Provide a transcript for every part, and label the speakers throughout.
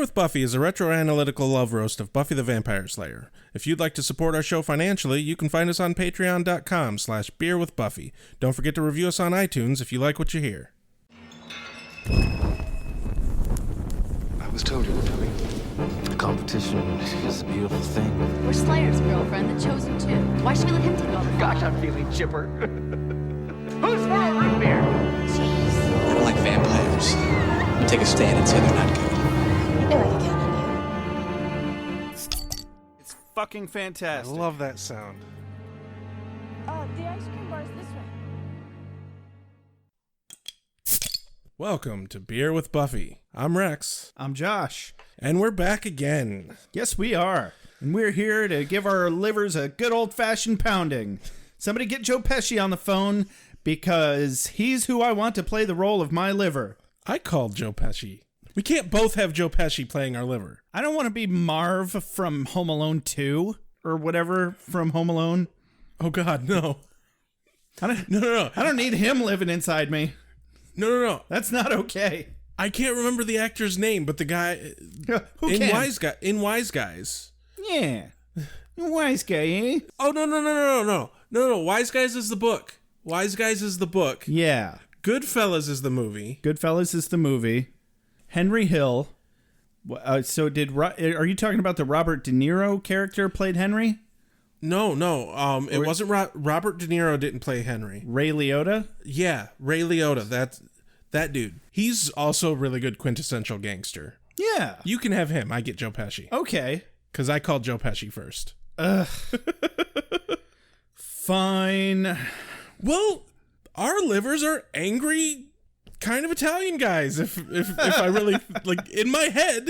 Speaker 1: with Buffy is a retro-analytical love roast of Buffy the Vampire Slayer. If you'd like to support our show financially, you can find us on patreon.com/beerwithbuffy. Don't forget to review us on iTunes if you like what you hear.
Speaker 2: I was told you were coming.
Speaker 3: Competition is a beautiful thing.
Speaker 4: We're Slayer's girlfriend, the Chosen Two. Why should we let him take all the fun?
Speaker 5: Gosh, I'm feeling chipper. Who's for a root beer?
Speaker 4: Jeez.
Speaker 6: I don't like vampires. You take a stand and say they're not good.
Speaker 4: I like a cat on you.
Speaker 7: It's fucking
Speaker 1: I
Speaker 7: fantastic.
Speaker 1: love that sound.
Speaker 4: The ice cream bar's this way.
Speaker 1: Welcome to Beer with Buffy. I'm Rex,
Speaker 7: I'm Josh.
Speaker 1: and we're back again.
Speaker 7: Yes, we are. And we're here to give our livers a good old-fashioned pounding. Somebody get Joe Pesci on the phone because he's who I want to play the role of my liver.
Speaker 1: I called Joe Pesci. We can't both have Joe Pesci playing our liver.
Speaker 7: I don't want to be Marv from Home Alone 2 or whatever from Home Alone.
Speaker 1: Oh, God, no. No.
Speaker 7: I don't need him living inside me.
Speaker 1: No.
Speaker 7: That's not okay.
Speaker 1: I can't remember the actor's name, but the guy
Speaker 7: Who
Speaker 1: in
Speaker 7: can?
Speaker 1: Wise Guys.
Speaker 7: Yeah. Wise guy, eh?
Speaker 1: Oh, no. Wise Guys is the book. Wise Guys is the book.
Speaker 7: Yeah.
Speaker 1: Goodfellas is the movie.
Speaker 7: Goodfellas is the movie. Henry Hill. Are you talking about the Robert De Niro character played Henry?
Speaker 1: No. It wasn't Robert De Niro didn't play Henry.
Speaker 7: Ray Liotta?
Speaker 1: Yeah, Ray Liotta. That dude. He's also a really good quintessential gangster.
Speaker 7: Yeah.
Speaker 1: You can have him. I get Joe Pesci.
Speaker 7: Okay.
Speaker 1: Because I called Joe Pesci first.
Speaker 7: Fine.
Speaker 1: Well, our livers are angry kind of Italian guys, if I really, like, in my head.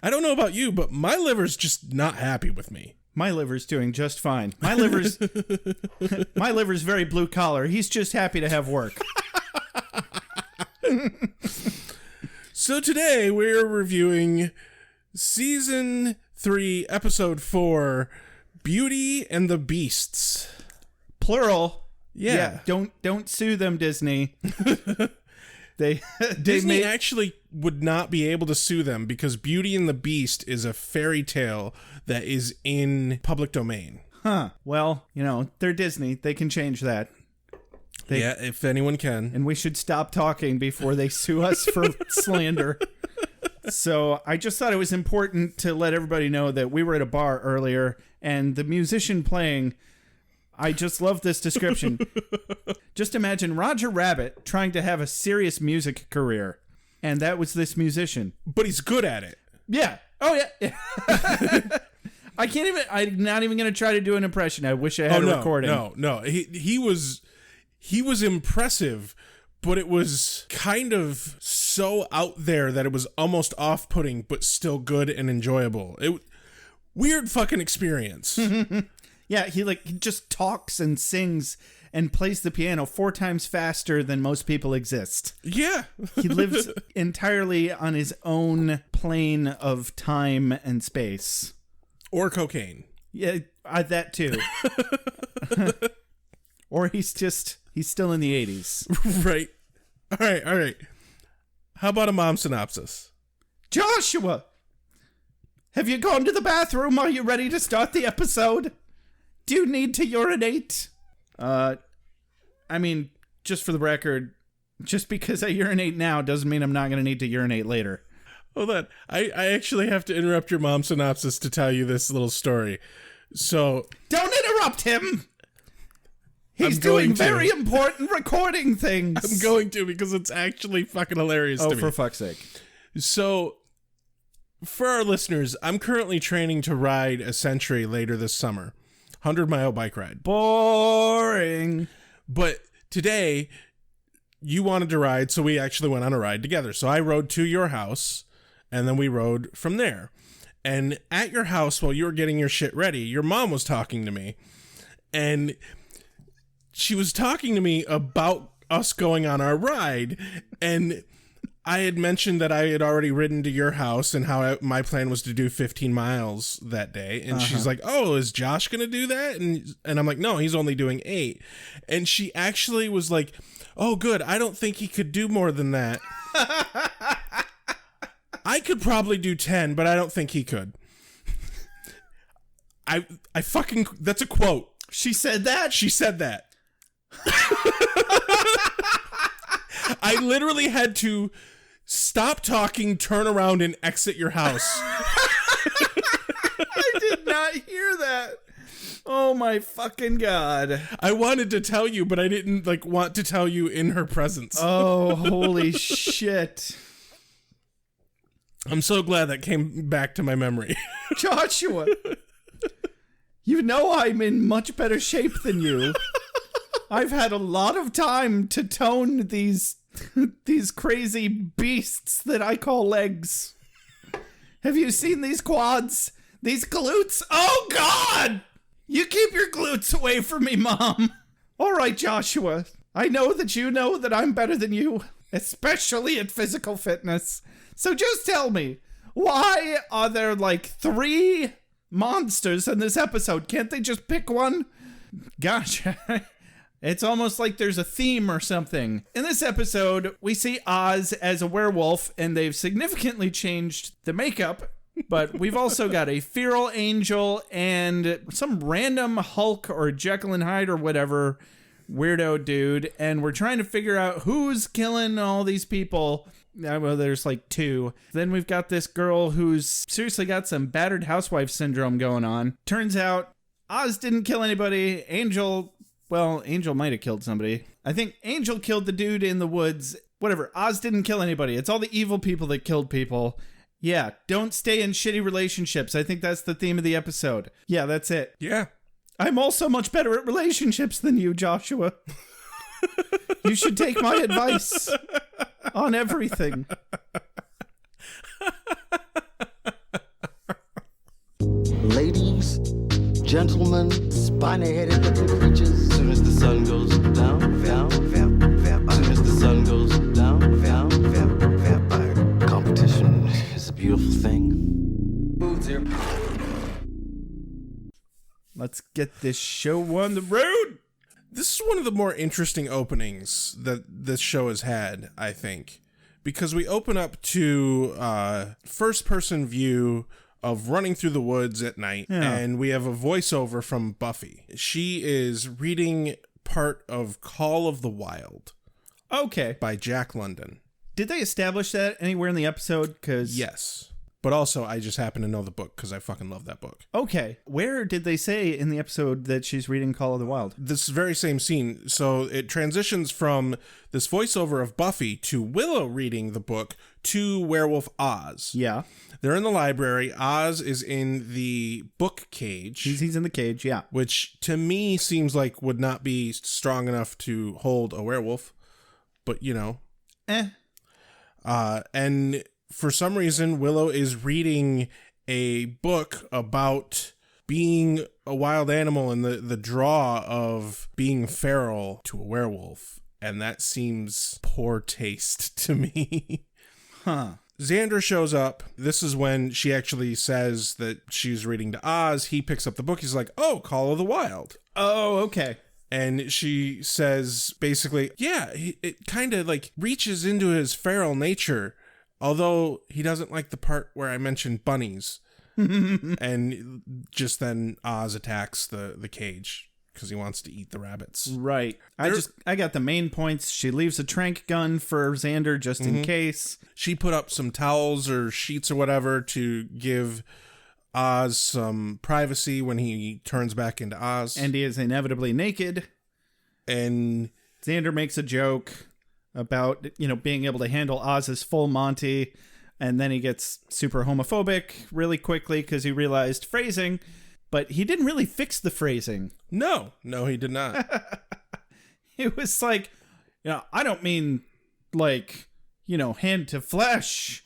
Speaker 1: I don't know about you, but my liver's just not happy with me.
Speaker 7: My liver's doing just fine. My liver's very blue collar. He's just happy to have work.
Speaker 1: So today we're reviewing Season 3, Episode 4, Beauty and the Beasts.
Speaker 7: Plural.
Speaker 1: Yeah.
Speaker 7: Don't sue them, Disney.
Speaker 1: Disney actually would not be able to sue them because Beauty and the Beast is a fairy tale that is in public domain.
Speaker 7: Huh. Well, they're Disney. They can change that.
Speaker 1: Yeah, if anyone can.
Speaker 7: And we should stop talking before they sue us for slander. So I just thought it was important to let everybody know that we were at a bar earlier and the musician playing, I just love this description. Just imagine Roger Rabbit trying to have a serious music career. And that was this musician.
Speaker 1: But he's good at it.
Speaker 7: Yeah. Oh, yeah. I'm not even going to try to do an impression. I wish I had a recording.
Speaker 1: No. He was impressive, but it was kind of so out there that it was almost off-putting, but still good and enjoyable. Weird fucking experience.
Speaker 7: Yeah, he just talks and sings and plays the piano 4 times faster than most people exist.
Speaker 1: Yeah.
Speaker 7: He lives entirely on his own plane of time and space.
Speaker 1: Or cocaine.
Speaker 7: Yeah, that too. Or he's still in the 80s.
Speaker 1: Right. All right. How about a mom synopsis?
Speaker 7: Joshua! Have you gone to the bathroom? Are you ready to start the episode? Do you need to urinate? I mean, just for the record, just because I urinate now doesn't mean I'm not going to need to urinate later.
Speaker 1: Hold on. I actually have to interrupt your mom synopsis to tell you this little story. So...
Speaker 7: Don't interrupt him! He's
Speaker 1: I'm going
Speaker 7: doing
Speaker 1: to.
Speaker 7: very important recording things.
Speaker 1: I'm going to because it's actually fucking hilarious to me.
Speaker 7: Oh, for fuck's sake.
Speaker 1: So, for our listeners, I'm currently training to ride a Century later this summer. 100-mile bike ride.
Speaker 7: Boring.
Speaker 1: But today, you wanted to ride, so we actually went on a ride together. So I rode to your house, and then we rode from there. And at your house, while you were getting your shit ready, your mom was talking to me. And she was talking to me about us going on our ride. And I had mentioned that I had already ridden to your house and how my plan was to do 15 miles that day. And she's like, oh, is Josh going to do that? And I'm like, no, he's only doing 8. And she actually was like, oh, good. I don't think he could do more than that. I could probably do 10, but I don't think he could. I fucking, that's a quote.
Speaker 7: She said that?
Speaker 1: She said that. I literally had to stop talking, turn around, and exit your house.
Speaker 7: I did not hear that. Oh my fucking God.
Speaker 1: I wanted to tell you, but I didn't want to tell you in her presence.
Speaker 7: Oh, holy shit.
Speaker 1: I'm so glad that came back to my memory.
Speaker 7: Joshua, you know I'm in much better shape than you. I've had a lot of time to tone these crazy beasts that I call legs. Have you seen these quads? These glutes? Oh, God! You keep your glutes away from me, Mom. All right, Joshua. I know that you know that I'm better than you, especially at physical fitness. So just tell me, why are there like 3 monsters in this episode? Can't they just pick one? Gosh, it's almost like there's a theme or something. In this episode, we see Oz as a werewolf, and they've significantly changed the makeup. But we've also got a feral angel and some random Hulk or Jekyll and Hyde or whatever weirdo dude. And we're trying to figure out who's killing all these people. Well, there's like 2. Then we've got this girl who's seriously got some battered housewife syndrome going on. Turns out Oz didn't kill anybody. Angel might have killed somebody. I think Angel killed the dude in the woods. Whatever. Oz didn't kill anybody. It's all the evil people that killed people. Yeah, don't stay in shitty relationships. I think that's the theme of the episode. Yeah, that's it.
Speaker 1: Yeah.
Speaker 7: I'm also much better at relationships than you, Joshua. You should take my advice on everything.
Speaker 8: Ladies, gentlemen, spiny-headed looking creatures.
Speaker 3: As soon as the sun goes down, down,
Speaker 8: Vampire.
Speaker 3: as soon as the sun goes down, down,
Speaker 8: Vampire.
Speaker 3: competition is a beautiful thing.
Speaker 7: Let's get this show on the road.
Speaker 1: This is one of the more interesting openings that this show has had, I think, because we open up to first-person view of running through the woods at night, and we have a voiceover from Buffy. She is reading part of Call of the Wild.
Speaker 7: Okay.
Speaker 1: By Jack London.
Speaker 7: Did they establish that anywhere in the episode?
Speaker 1: Yes. But also, I just happen to know the book because I fucking love that book.
Speaker 7: Okay. Where did they say in the episode that she's reading Call of the Wild?
Speaker 1: This very same scene. So it transitions from this voiceover of Buffy to Willow reading the book to Werewolf Oz.
Speaker 7: Yeah.
Speaker 1: They're in the library. Oz is in the book cage.
Speaker 7: He's in the cage, yeah.
Speaker 1: Which to me seems like would not be strong enough to hold a werewolf. But, you know. And for some reason, Willow is reading a book about being a wild animal and the draw of being feral to a werewolf. And that seems poor taste to me.
Speaker 7: Huh.
Speaker 1: Xander shows up. This is when she actually says that she's reading to Oz. He picks up the book. He's like, oh, Call of the Wild.
Speaker 7: Oh, okay.
Speaker 1: And she says basically, yeah, it kind of like reaches into his feral nature, although he doesn't like the part where I mentioned bunnies. And just then Oz attacks the cage because he wants to eat the rabbits.
Speaker 7: Right. I got the main points. She leaves a trank gun for Xander just in case.
Speaker 1: She put up some towels or sheets or whatever to give Oz some privacy when he turns back into Oz.
Speaker 7: And he is inevitably naked.
Speaker 1: And
Speaker 7: Xander makes a joke about, being able to handle Oz's full Monty. And then he gets super homophobic really quickly because he realized phrasing. But he didn't really fix the phrasing.
Speaker 1: No, he did not.
Speaker 7: It was like, I don't mean like, hand to flesh,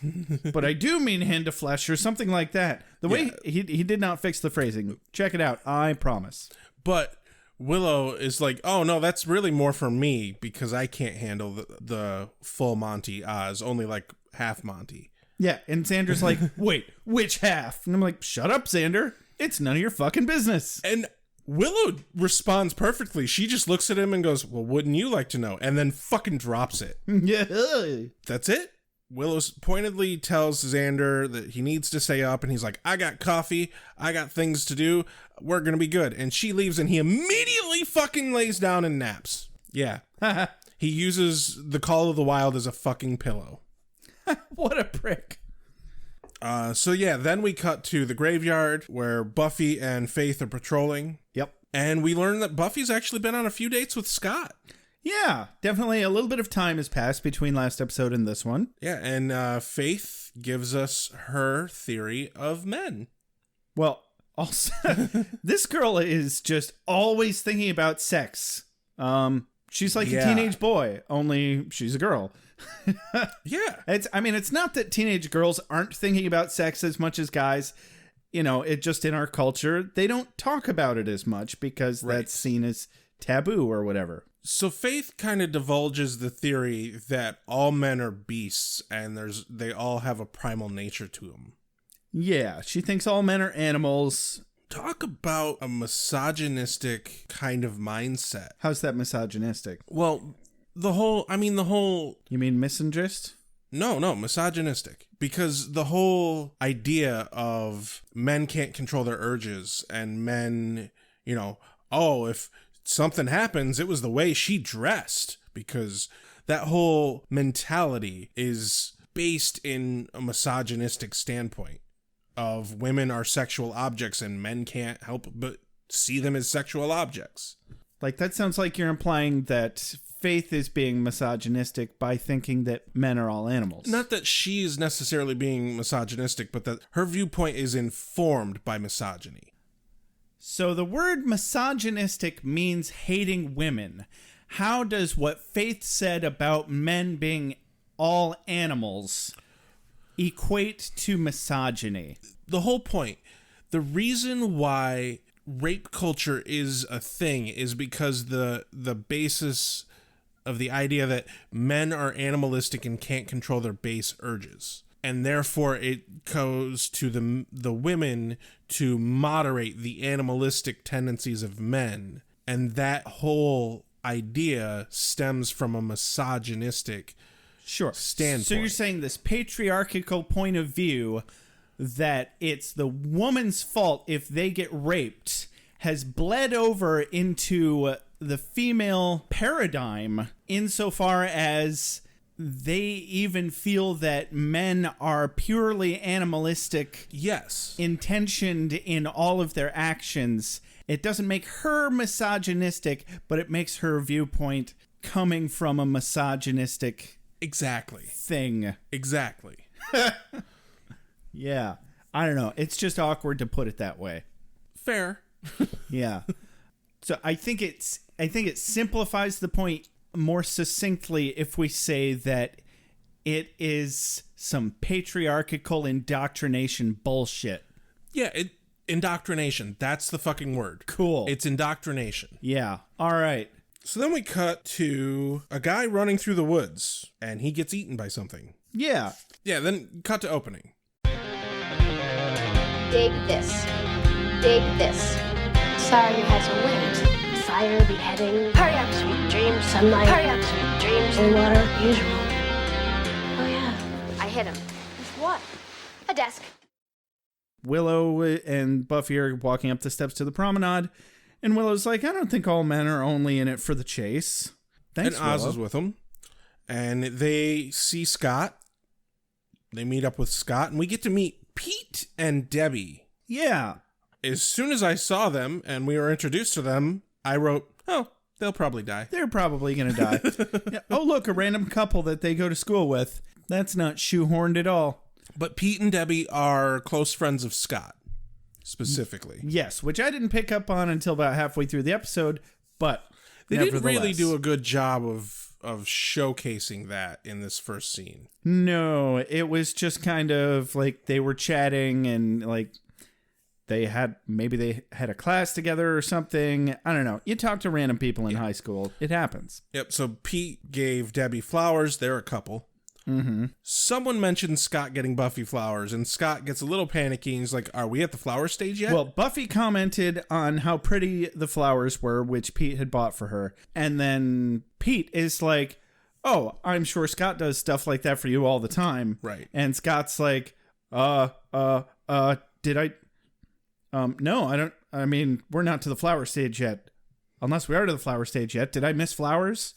Speaker 7: but I do mean hand to flesh or something like that. The way he did not fix the phrasing. Check it out. I promise.
Speaker 1: But Willow is like, oh no, that's really more for me because I can't handle the full Monty Oz, only like half Monty.
Speaker 7: Yeah. And Xander's like, wait, which half? And I'm like, shut up, Xander. It's none of your fucking business.
Speaker 1: And Willow responds perfectly. She just looks at him and goes, well, wouldn't you like to know? And then fucking drops it.
Speaker 7: Yeah.
Speaker 1: That's it. Willow pointedly tells Xander that he needs to stay up, and he's like, I got coffee, I got things to do, we're gonna be good. And she leaves, and he immediately fucking lays down and naps. Yeah. He uses the Call of the Wild as a fucking pillow.
Speaker 7: What a prick.
Speaker 1: So yeah, then we cut to the graveyard where Buffy and Faith are patrolling.
Speaker 7: Yep.
Speaker 1: And we learn that Buffy's actually been on a few dates with Scott.
Speaker 7: Yeah, definitely a little bit of time has passed between last episode and this one.
Speaker 1: Yeah, and Faith gives us her theory of men.
Speaker 7: Well, also, this girl is just always thinking about sex. She's like a teenage boy, only she's a girl.
Speaker 1: Yeah.
Speaker 7: It's not that teenage girls aren't thinking about sex as much as guys. You know, it just in our culture, they don't talk about it as much because that's seen as taboo or whatever.
Speaker 1: So Faith kind of divulges the theory that all men are beasts and they all have a primal nature to them. Yeah,
Speaker 7: she thinks all men are animals.
Speaker 1: Talk about a misogynistic kind of mindset.
Speaker 7: How's that misogynistic?
Speaker 1: Well, the whole...
Speaker 7: You mean misandrist?
Speaker 1: No, misogynistic. Because the whole idea of men can't control their urges and men, if something happens, it was the way she dressed, because that whole mentality is based in a misogynistic standpoint of women are sexual objects and men can't help but see them as sexual objects.
Speaker 7: Like, that sounds like you're implying that Faith is being misogynistic by thinking that men are all animals.
Speaker 1: Not that she is necessarily being misogynistic, but that her viewpoint is informed by misogyny.
Speaker 7: So the word misogynistic means hating women. How does what Faith said about men being all animals equate to misogyny?
Speaker 1: The whole point, the reason why rape culture is a thing is because the basis of the idea that men are animalistic and can't control their base urges. And therefore it goes to the women to moderate the animalistic tendencies of men. And that whole idea stems from a misogynistic standpoint.
Speaker 7: So you're saying this patriarchal point of view that it's the woman's fault if they get raped has bled over into the female paradigm insofar as they even feel that men are purely animalistic.
Speaker 1: Yes.
Speaker 7: Intentioned in all of their actions. It doesn't make her misogynistic, but it makes her viewpoint coming from a misogynistic thing.
Speaker 1: Exactly.
Speaker 7: Yeah. I don't know. It's just awkward to put it that way.
Speaker 1: Fair.
Speaker 7: Yeah. So I think it simplifies the point more succinctly if we say that it is some patriarchal indoctrination bullshit.
Speaker 1: Yeah, indoctrination. That's the fucking word.
Speaker 7: Cool.
Speaker 1: It's indoctrination.
Speaker 7: Yeah. All right.
Speaker 1: So then we cut to a guy running through the woods, and he gets eaten by something.
Speaker 7: Yeah.
Speaker 1: Yeah, then cut to opening.
Speaker 9: Dig this. Dig this. Sorry you had to wait. Fire, beheading. Hurry up, sweet dreams. Sunlight. Hurry up, sweet dreams. Cold water, usual. Oh yeah, I hit him. With what? A desk.
Speaker 7: Willow and Buffy are walking up the steps to the promenade, and Willow's like, I don't think all men are only in it for the chase. Thanks,
Speaker 1: and Oz
Speaker 7: Willow.
Speaker 1: is with them, and they see Scott. They meet up with Scott, and we get to meet Pete and Debbie.
Speaker 7: Yeah.
Speaker 1: As soon as I saw them and we were introduced to them, I wrote, oh, they'll probably die.
Speaker 7: They're probably going to die. Yeah. Oh, look, a random couple that they go to school with. That's not shoehorned at all.
Speaker 1: But Pete and Debbie are close friends of Scott, specifically.
Speaker 7: Yes, which I didn't pick up on until about halfway through the episode, but
Speaker 1: they didn't really do a good job of showcasing that in this first scene.
Speaker 7: No, it was just kind of like they were chatting and like they had a class together or something. I don't know. You talk to random people in high school. It happens.
Speaker 1: Yep. So Pete gave Debbie flowers. They're a couple.
Speaker 7: Mm-hmm.
Speaker 1: Someone mentioned Scott getting Buffy flowers, and Scott gets a little panicky. And he's like, are we at the flower stage yet?
Speaker 7: Well, Buffy commented on how pretty the flowers were, which Pete had bought for her. And then Pete is like, oh, I'm sure Scott does stuff like that for you all the time.
Speaker 1: Right.
Speaker 7: And Scott's like, did I? No, I don't. I mean, we're not to the flower stage yet. Unless we are to the flower stage yet. Did I miss flowers?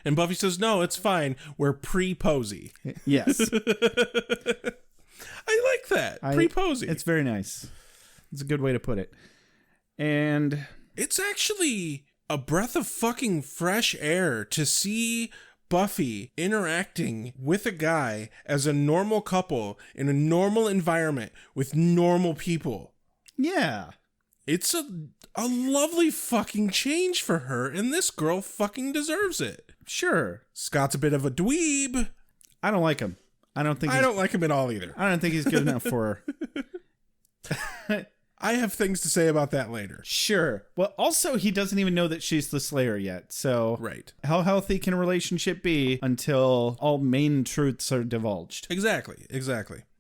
Speaker 1: And Buffy says, no, it's fine. We're pre-posy.
Speaker 7: Yes.
Speaker 1: I like that. Pre-posy.
Speaker 7: It's very nice. It's a good way to put it. And
Speaker 1: it's actually a breath of fucking fresh air to see Buffy interacting with a guy as a normal couple in a normal environment with normal people.
Speaker 7: yeah.
Speaker 1: It's a lovely fucking change for her, and this girl fucking deserves it.
Speaker 7: Sure.
Speaker 1: Scott's a bit of a dweeb.
Speaker 7: I don't like him. I don't like
Speaker 1: him at all either.
Speaker 7: I don't think he's good enough for her.
Speaker 1: I have things to say about that later.
Speaker 7: Sure. Well, also, he doesn't even know that she's the Slayer yet. So,
Speaker 1: Right.
Speaker 7: How healthy can a relationship be until all main truths are divulged?
Speaker 1: Exactly.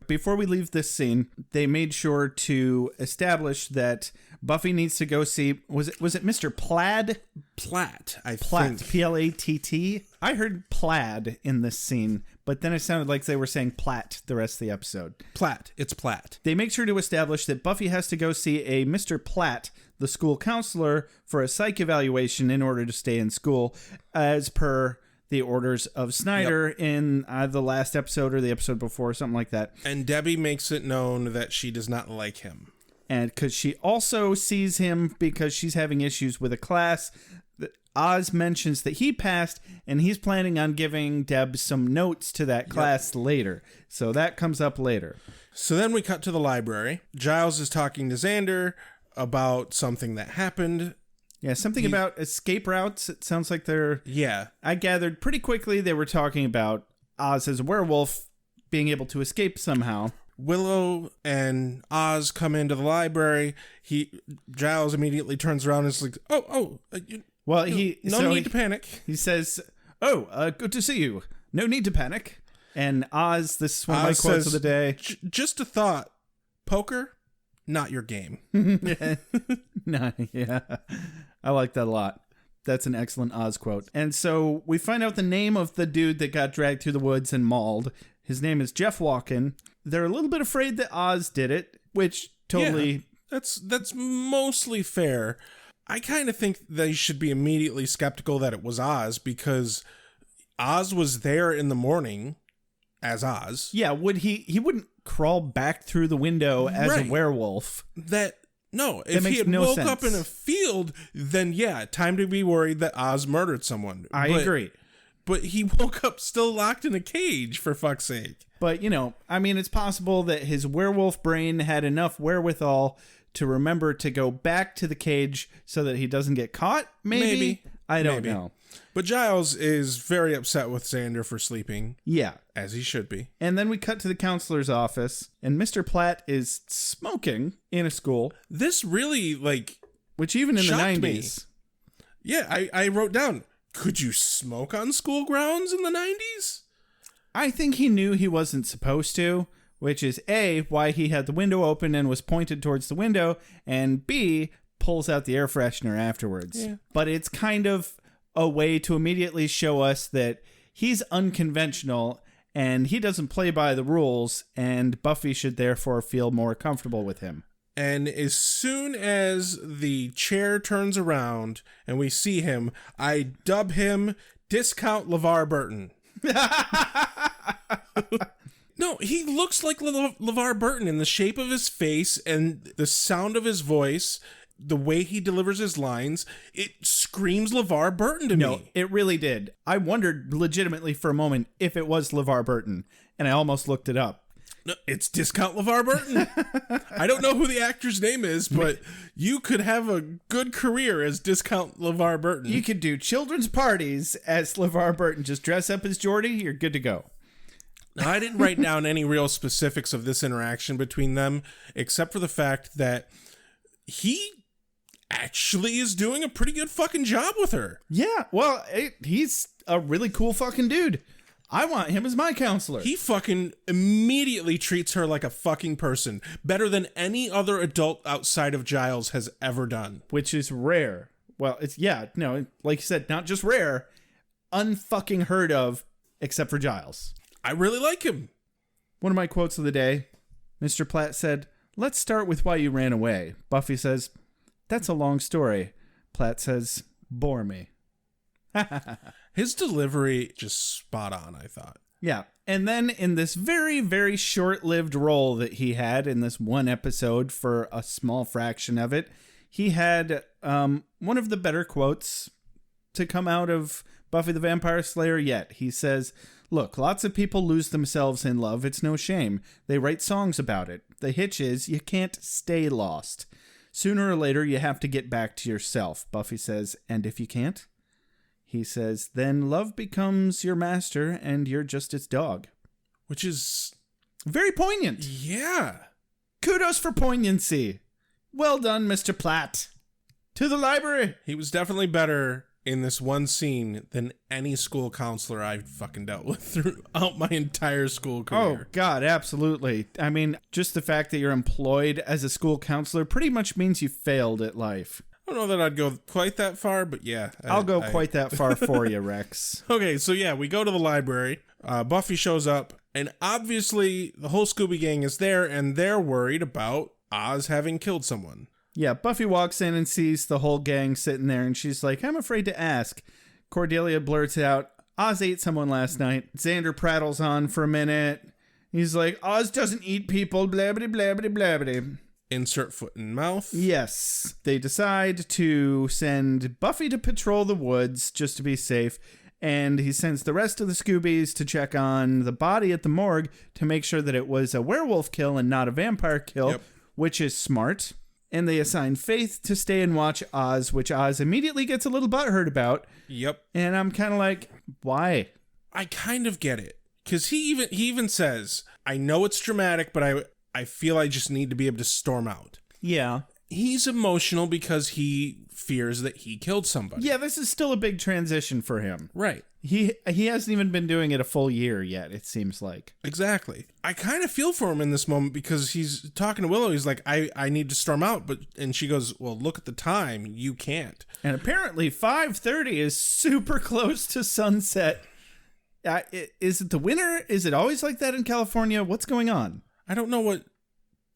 Speaker 7: Before we leave this scene, they made sure to establish that Buffy needs to go see, was it Mr. Plaid?
Speaker 1: Platt, I
Speaker 7: Platt,
Speaker 1: think.
Speaker 7: Platt. I heard plaid in this scene, but then it sounded like they were saying Platt the rest of the episode.
Speaker 1: Platt. It's Platt.
Speaker 7: They make sure to establish that Buffy has to go see a Mr. Platt, the school counselor, for a psych evaluation in order to stay in school, as per the orders of Snyder in the last episode or the episode before, something like that.
Speaker 1: And Debbie makes it known that she does not like him.
Speaker 7: And because she also sees him because she's having issues with a class. Oz mentions that he passed, and he's planning on giving Deb some notes to that class later. So that comes up later.
Speaker 1: So then we cut to the library. Giles is talking to Xander about something that happened.
Speaker 7: Yeah, something about escape routes. It sounds like they're...
Speaker 1: Yeah.
Speaker 7: I gathered pretty quickly they were talking about Oz as a werewolf being able to escape somehow.
Speaker 1: Willow and Oz come into the library. Giles immediately turns around and is like, no need to panic.
Speaker 7: He says, good to see you. No need to panic. And Oz, this is one of my quotes of the day.
Speaker 1: Just a thought. Poker, not your game.
Speaker 7: No, yeah. I like that a lot. That's an excellent Oz quote. And so we find out the name of the dude that got dragged through the woods and mauled. His name is Jeff Walken. They're a little bit afraid that Oz did it, which totally...
Speaker 1: Yeah, that's mostly fair. I kind of think they should be immediately skeptical that it was Oz because Oz was there in the morning as Oz.
Speaker 7: Yeah, he wouldn't crawl back through the window as a werewolf.
Speaker 1: If he had woke up in a field, then yeah, time to be worried that Oz murdered someone.
Speaker 7: I agree.
Speaker 1: But he woke up still locked in a cage, for fuck's sake.
Speaker 7: But, it's possible that his werewolf brain had enough wherewithal to remember to go back to the cage so that he doesn't get caught, maybe? I don't know.
Speaker 1: But Giles is very upset with Xander for sleeping.
Speaker 7: Yeah.
Speaker 1: As he should be.
Speaker 7: And then we cut to the counselor's office, and Mr. Platt is smoking in a school.
Speaker 1: This really,
Speaker 7: which even in the 90s.
Speaker 1: Me. Yeah, I wrote down, could you smoke on school grounds in the 90s?
Speaker 7: I think he knew he wasn't supposed to, which is A, why he had the window open and was pointed towards the window, and B, pulls out the air freshener afterwards.
Speaker 1: Yeah.
Speaker 7: But it's kind of a way to immediately show us that he's unconventional and he doesn't play by the rules, and Buffy should therefore feel more comfortable with him.
Speaker 1: And as soon as the chair turns around and we see him, I dub him Discount LeVar Burton. No, he looks like LeVar Burton in the shape of his face and the sound of his voice, the way he delivers his lines. It screams LeVar Burton to me.
Speaker 7: No, it really did. I wondered legitimately for a moment if it was LeVar Burton, and I almost looked it up.
Speaker 1: No, it's Discount LeVar Burton. I don't know who the actor's name is, but you could have a good career as Discount LeVar Burton.
Speaker 7: You could do children's parties as LeVar Burton. Just dress up as Geordie, you're good to go.
Speaker 1: Now, I didn't write down any real specifics of this interaction between them, except for the fact that he actually is doing a pretty good fucking job with her.
Speaker 7: Yeah, well, he's a really cool fucking dude. I want him as my counselor.
Speaker 1: He fucking immediately treats her like a fucking person, better than any other adult outside of Giles has ever done.
Speaker 7: Which is rare. Well, like you said, not just rare, unfucking heard of, except for Giles.
Speaker 1: I really like him.
Speaker 7: One of my quotes of the day, Mr. Platt said, "Let's start with why you ran away." Buffy says, "That's a long story." Platt says, "Bore me."
Speaker 1: His delivery just spot on, I thought.
Speaker 7: Yeah. And then in this very, very short-lived role that he had in this one episode for a small fraction of it, he had one of the better quotes to come out of Buffy the Vampire Slayer yet. He says, "Look, lots of people lose themselves in love. It's no shame. They write songs about it. The hitch is you can't stay lost. Sooner or later, you have to get back to yourself." Buffy says, "And if you can't?" He says, "Then love becomes your master and you're just its dog."
Speaker 1: Which is
Speaker 7: very poignant.
Speaker 1: Yeah.
Speaker 7: Kudos for poignancy. Well done, Mr. Platt. To the library.
Speaker 1: He was definitely better in this one scene than any school counselor I've fucking dealt with throughout my entire school career.
Speaker 7: Oh, God, absolutely. I mean, just the fact that you're employed as a school counselor pretty much means you failed at life.
Speaker 1: I don't know that I'd go quite that far, but yeah.
Speaker 7: I'll go quite that far for you, Rex.
Speaker 1: Okay, so yeah, we go to the library. Buffy shows up, and obviously the whole Scooby Gang is there, and they're worried about Oz having killed someone.
Speaker 7: Yeah, Buffy walks in and sees the whole gang sitting there, and she's like, "I'm afraid to ask." Cordelia blurts out, "Oz ate someone last night." Xander prattles on for a minute. He's like, "Oz doesn't eat people, blabbity, blabbity, blabbity."
Speaker 1: Insert foot in mouth.
Speaker 7: Yes. They decide to send Buffy to patrol the woods just to be safe, and he sends the rest of the Scoobies to check on the body at the morgue to make sure that it was a werewolf kill and not a vampire kill, which is smart. And they assign Faith to stay and watch Oz, which Oz immediately gets a little butthurt about.
Speaker 1: Yep.
Speaker 7: And I'm kind of like, why?
Speaker 1: I kind of get it. Because he even says, "I know it's dramatic, but I feel I just need to be able to storm out."
Speaker 7: Yeah.
Speaker 1: He's emotional because he fears that he killed somebody.
Speaker 7: Yeah, this is still a big transition for him.
Speaker 1: Right.
Speaker 7: He hasn't even been doing it a full year yet, it seems like.
Speaker 1: Exactly. I kind of feel for him in this moment because he's talking to Willow. He's like, I need to storm out. And she goes, "Well, look at the time. You can't."
Speaker 7: And apparently 5:30 is super close to sunset. Is it the winter? Is it always like that in California? What's going on?
Speaker 1: I don't know what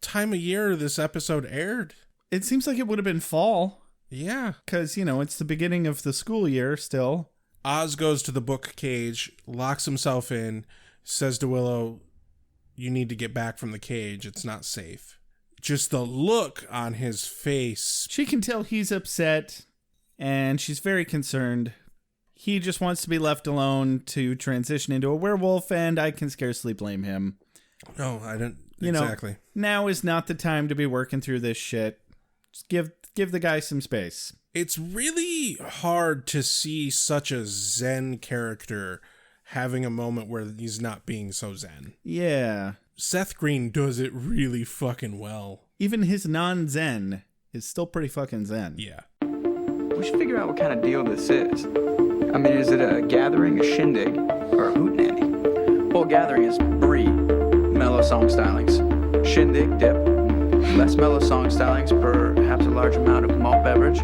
Speaker 1: time of year this episode aired.
Speaker 7: It seems like it would have been fall.
Speaker 1: Yeah.
Speaker 7: Because, it's the beginning of the school year still.
Speaker 1: Oz goes to the book cage, locks himself in, says to Willow, "You need to get back from the cage. It's not safe." Just the look on his face.
Speaker 7: She can tell he's upset, and she's very concerned. He just wants to be left alone to transition into a werewolf, and I can scarcely blame him.
Speaker 1: No, I don't. Exactly.
Speaker 7: Now is not the time to be working through this shit. Just give the guy some space.
Speaker 1: It's really hard to see such a zen character having a moment where he's not being so zen.
Speaker 7: Yeah.
Speaker 1: Seth Green does it really fucking well.
Speaker 7: Even his non-zen is still pretty fucking zen.
Speaker 1: Yeah.
Speaker 10: We should figure out what kind of deal this is. I mean, is it a gathering, a shindig, or a hootenanny? Well, gathering is brie, mellow song stylings. Shindig, dip, less mellow song stylings, perhaps a large amount of malt beverage.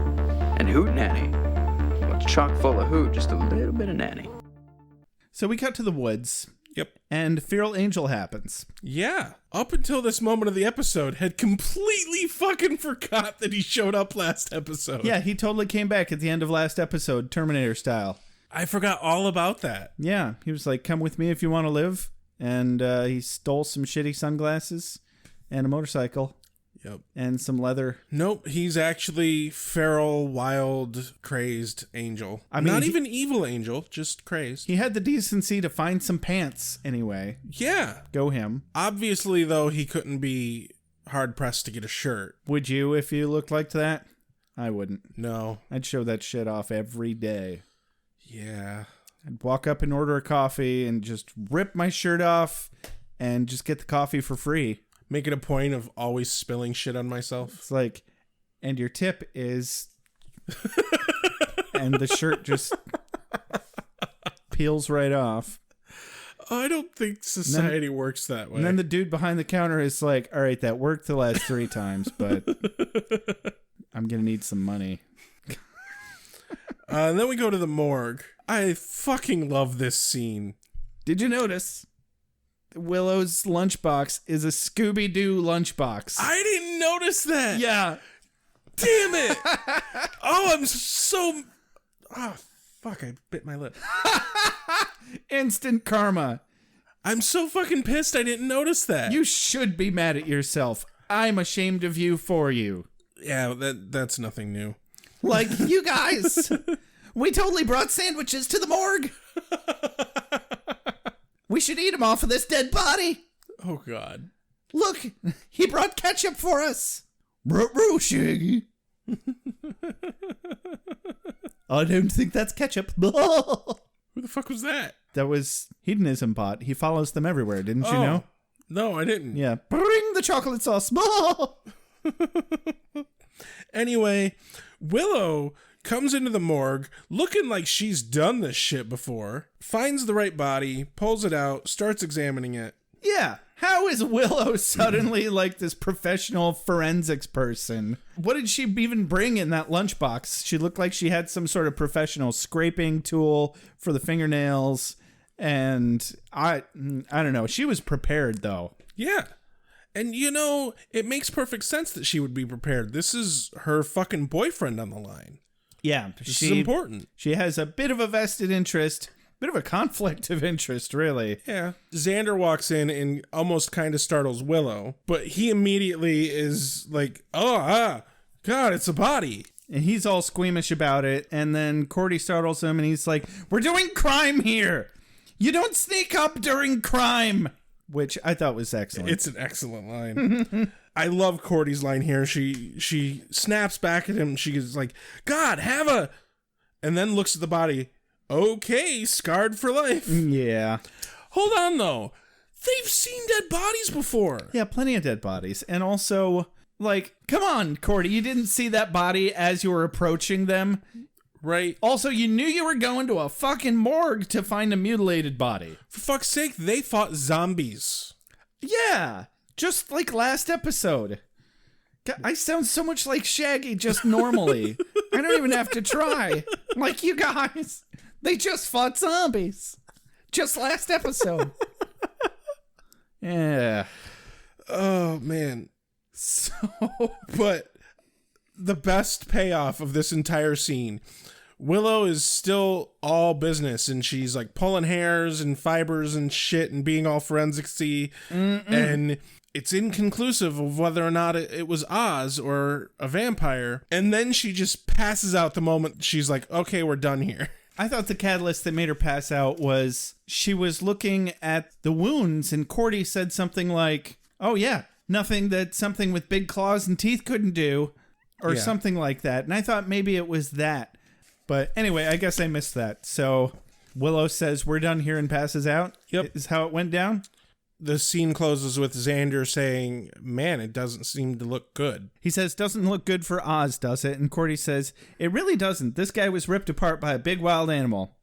Speaker 10: And hootenanny, well, it's chock full of hoot, just a little bit of nanny.
Speaker 7: So we cut to the woods.
Speaker 1: Yep.
Speaker 7: And Feral Angel happens.
Speaker 1: Yeah. Up until this moment of the episode, had completely fucking forgot that he showed up last episode.
Speaker 7: Yeah, he totally came back at the end of last episode, Terminator style.
Speaker 1: I forgot all about that.
Speaker 7: Yeah, he was like, "Come with me if you want to live." And he stole some shitty sunglasses and a motorcycle.
Speaker 1: Yep.
Speaker 7: And some leather.
Speaker 1: Nope, he's actually feral, wild, crazed angel. I mean, not even evil angel, just crazed.
Speaker 7: He had the decency to find some pants anyway.
Speaker 1: Yeah.
Speaker 7: Go him.
Speaker 1: Obviously, though, he couldn't be hard-pressed to get a shirt.
Speaker 7: Would you if you looked like that? I wouldn't.
Speaker 1: No.
Speaker 7: I'd show that shit off every day.
Speaker 1: Yeah.
Speaker 7: I'd walk up and order a coffee and just rip my shirt off and just get the coffee for free.
Speaker 1: Make it a point of always spilling shit on myself.
Speaker 7: It's like, and your tip is... and the shirt just peels right off.
Speaker 1: I don't think society works that way.
Speaker 7: And then the dude behind the counter is like, "All right, that worked the last 3 times, but I'm going to need some money."
Speaker 1: And then we go to the morgue. I fucking love this scene.
Speaker 7: Did you notice Willow's lunchbox is a Scooby-Doo lunchbox?
Speaker 1: I didn't notice that.
Speaker 7: Yeah.
Speaker 1: Damn it. Oh, I'm so... Oh, fuck, I bit my lip.
Speaker 7: Instant karma.
Speaker 1: I'm so fucking pissed I didn't notice that.
Speaker 7: You should be mad at yourself. I'm ashamed of you for you.
Speaker 1: Yeah, that's nothing new.
Speaker 7: Like, you guys, we totally brought sandwiches to the morgue. We should eat them off of this dead body.
Speaker 1: Oh, God.
Speaker 7: Look, he brought ketchup for us. Ruh-roh, Shaggy. I don't think that's ketchup.
Speaker 1: Who the fuck was that?
Speaker 7: That was Hedonism Bot. He follows them everywhere, didn't you know?
Speaker 1: No, I didn't.
Speaker 7: Yeah. Bring the chocolate sauce.
Speaker 1: Anyway, Willow comes into the morgue looking like she's done this shit before, finds the right body, pulls it out, starts examining it.
Speaker 7: Yeah. How is Willow suddenly like this professional forensics person? What did she even bring in that lunchbox? She looked like she had some sort of professional scraping tool for the fingernails. And I don't know. She was prepared, though.
Speaker 1: Yeah. And, you know, it makes perfect sense that she would be prepared. This is her fucking boyfriend on the line.
Speaker 7: Yeah.
Speaker 1: This is important.
Speaker 7: She has a bit of a vested interest, bit of a conflict of interest, really.
Speaker 1: Yeah. Xander walks in and almost kind of startles Willow, but he immediately is like, God, it's a body.
Speaker 7: And he's all squeamish about it. And then Cordy startles him and he's like, we're doing crime here. You don't sneak up during crime. Which I thought was excellent.
Speaker 1: It's an excellent line. I love Cordy's line here. She snaps back at him. She's like, God, have a... And then looks at the body. Okay, scarred for life.
Speaker 7: Yeah.
Speaker 1: Hold on, though. They've seen dead bodies before.
Speaker 7: Yeah, plenty of dead bodies. And also, like, come on, Cordy. You didn't see that body as you were approaching them.
Speaker 1: Right.
Speaker 7: Also, you knew you were going to a fucking morgue to find a mutilated body.
Speaker 1: For fuck's sake, they fought zombies.
Speaker 7: Yeah. Just like last episode. I sound so much like Shaggy just normally. I don't even have to try. Like, you guys, they just fought zombies. Just last episode. Yeah.
Speaker 1: Oh, man.
Speaker 7: So,
Speaker 1: but the best payoff of this entire scene, Willow is still all business and she's like pulling hairs and fibers and shit and being all forensic-y. And it's inconclusive of whether or not it was Oz or a vampire. And then she just passes out the moment she's like, okay, we're done here.
Speaker 7: I thought the catalyst that made her pass out was she was looking at the wounds and Cordy said something like, oh yeah, something with big claws and teeth couldn't do, or something like that. And I thought maybe it was that. But anyway, I guess I missed that. So Willow says we're done here and passes out.
Speaker 1: Yep.
Speaker 7: Is how it went down.
Speaker 1: The scene closes with Xander saying, man, it doesn't seem to look good.
Speaker 7: He says, doesn't look good for Oz, does it? And Cordy says, it really doesn't. This guy was ripped apart by a big wild animal.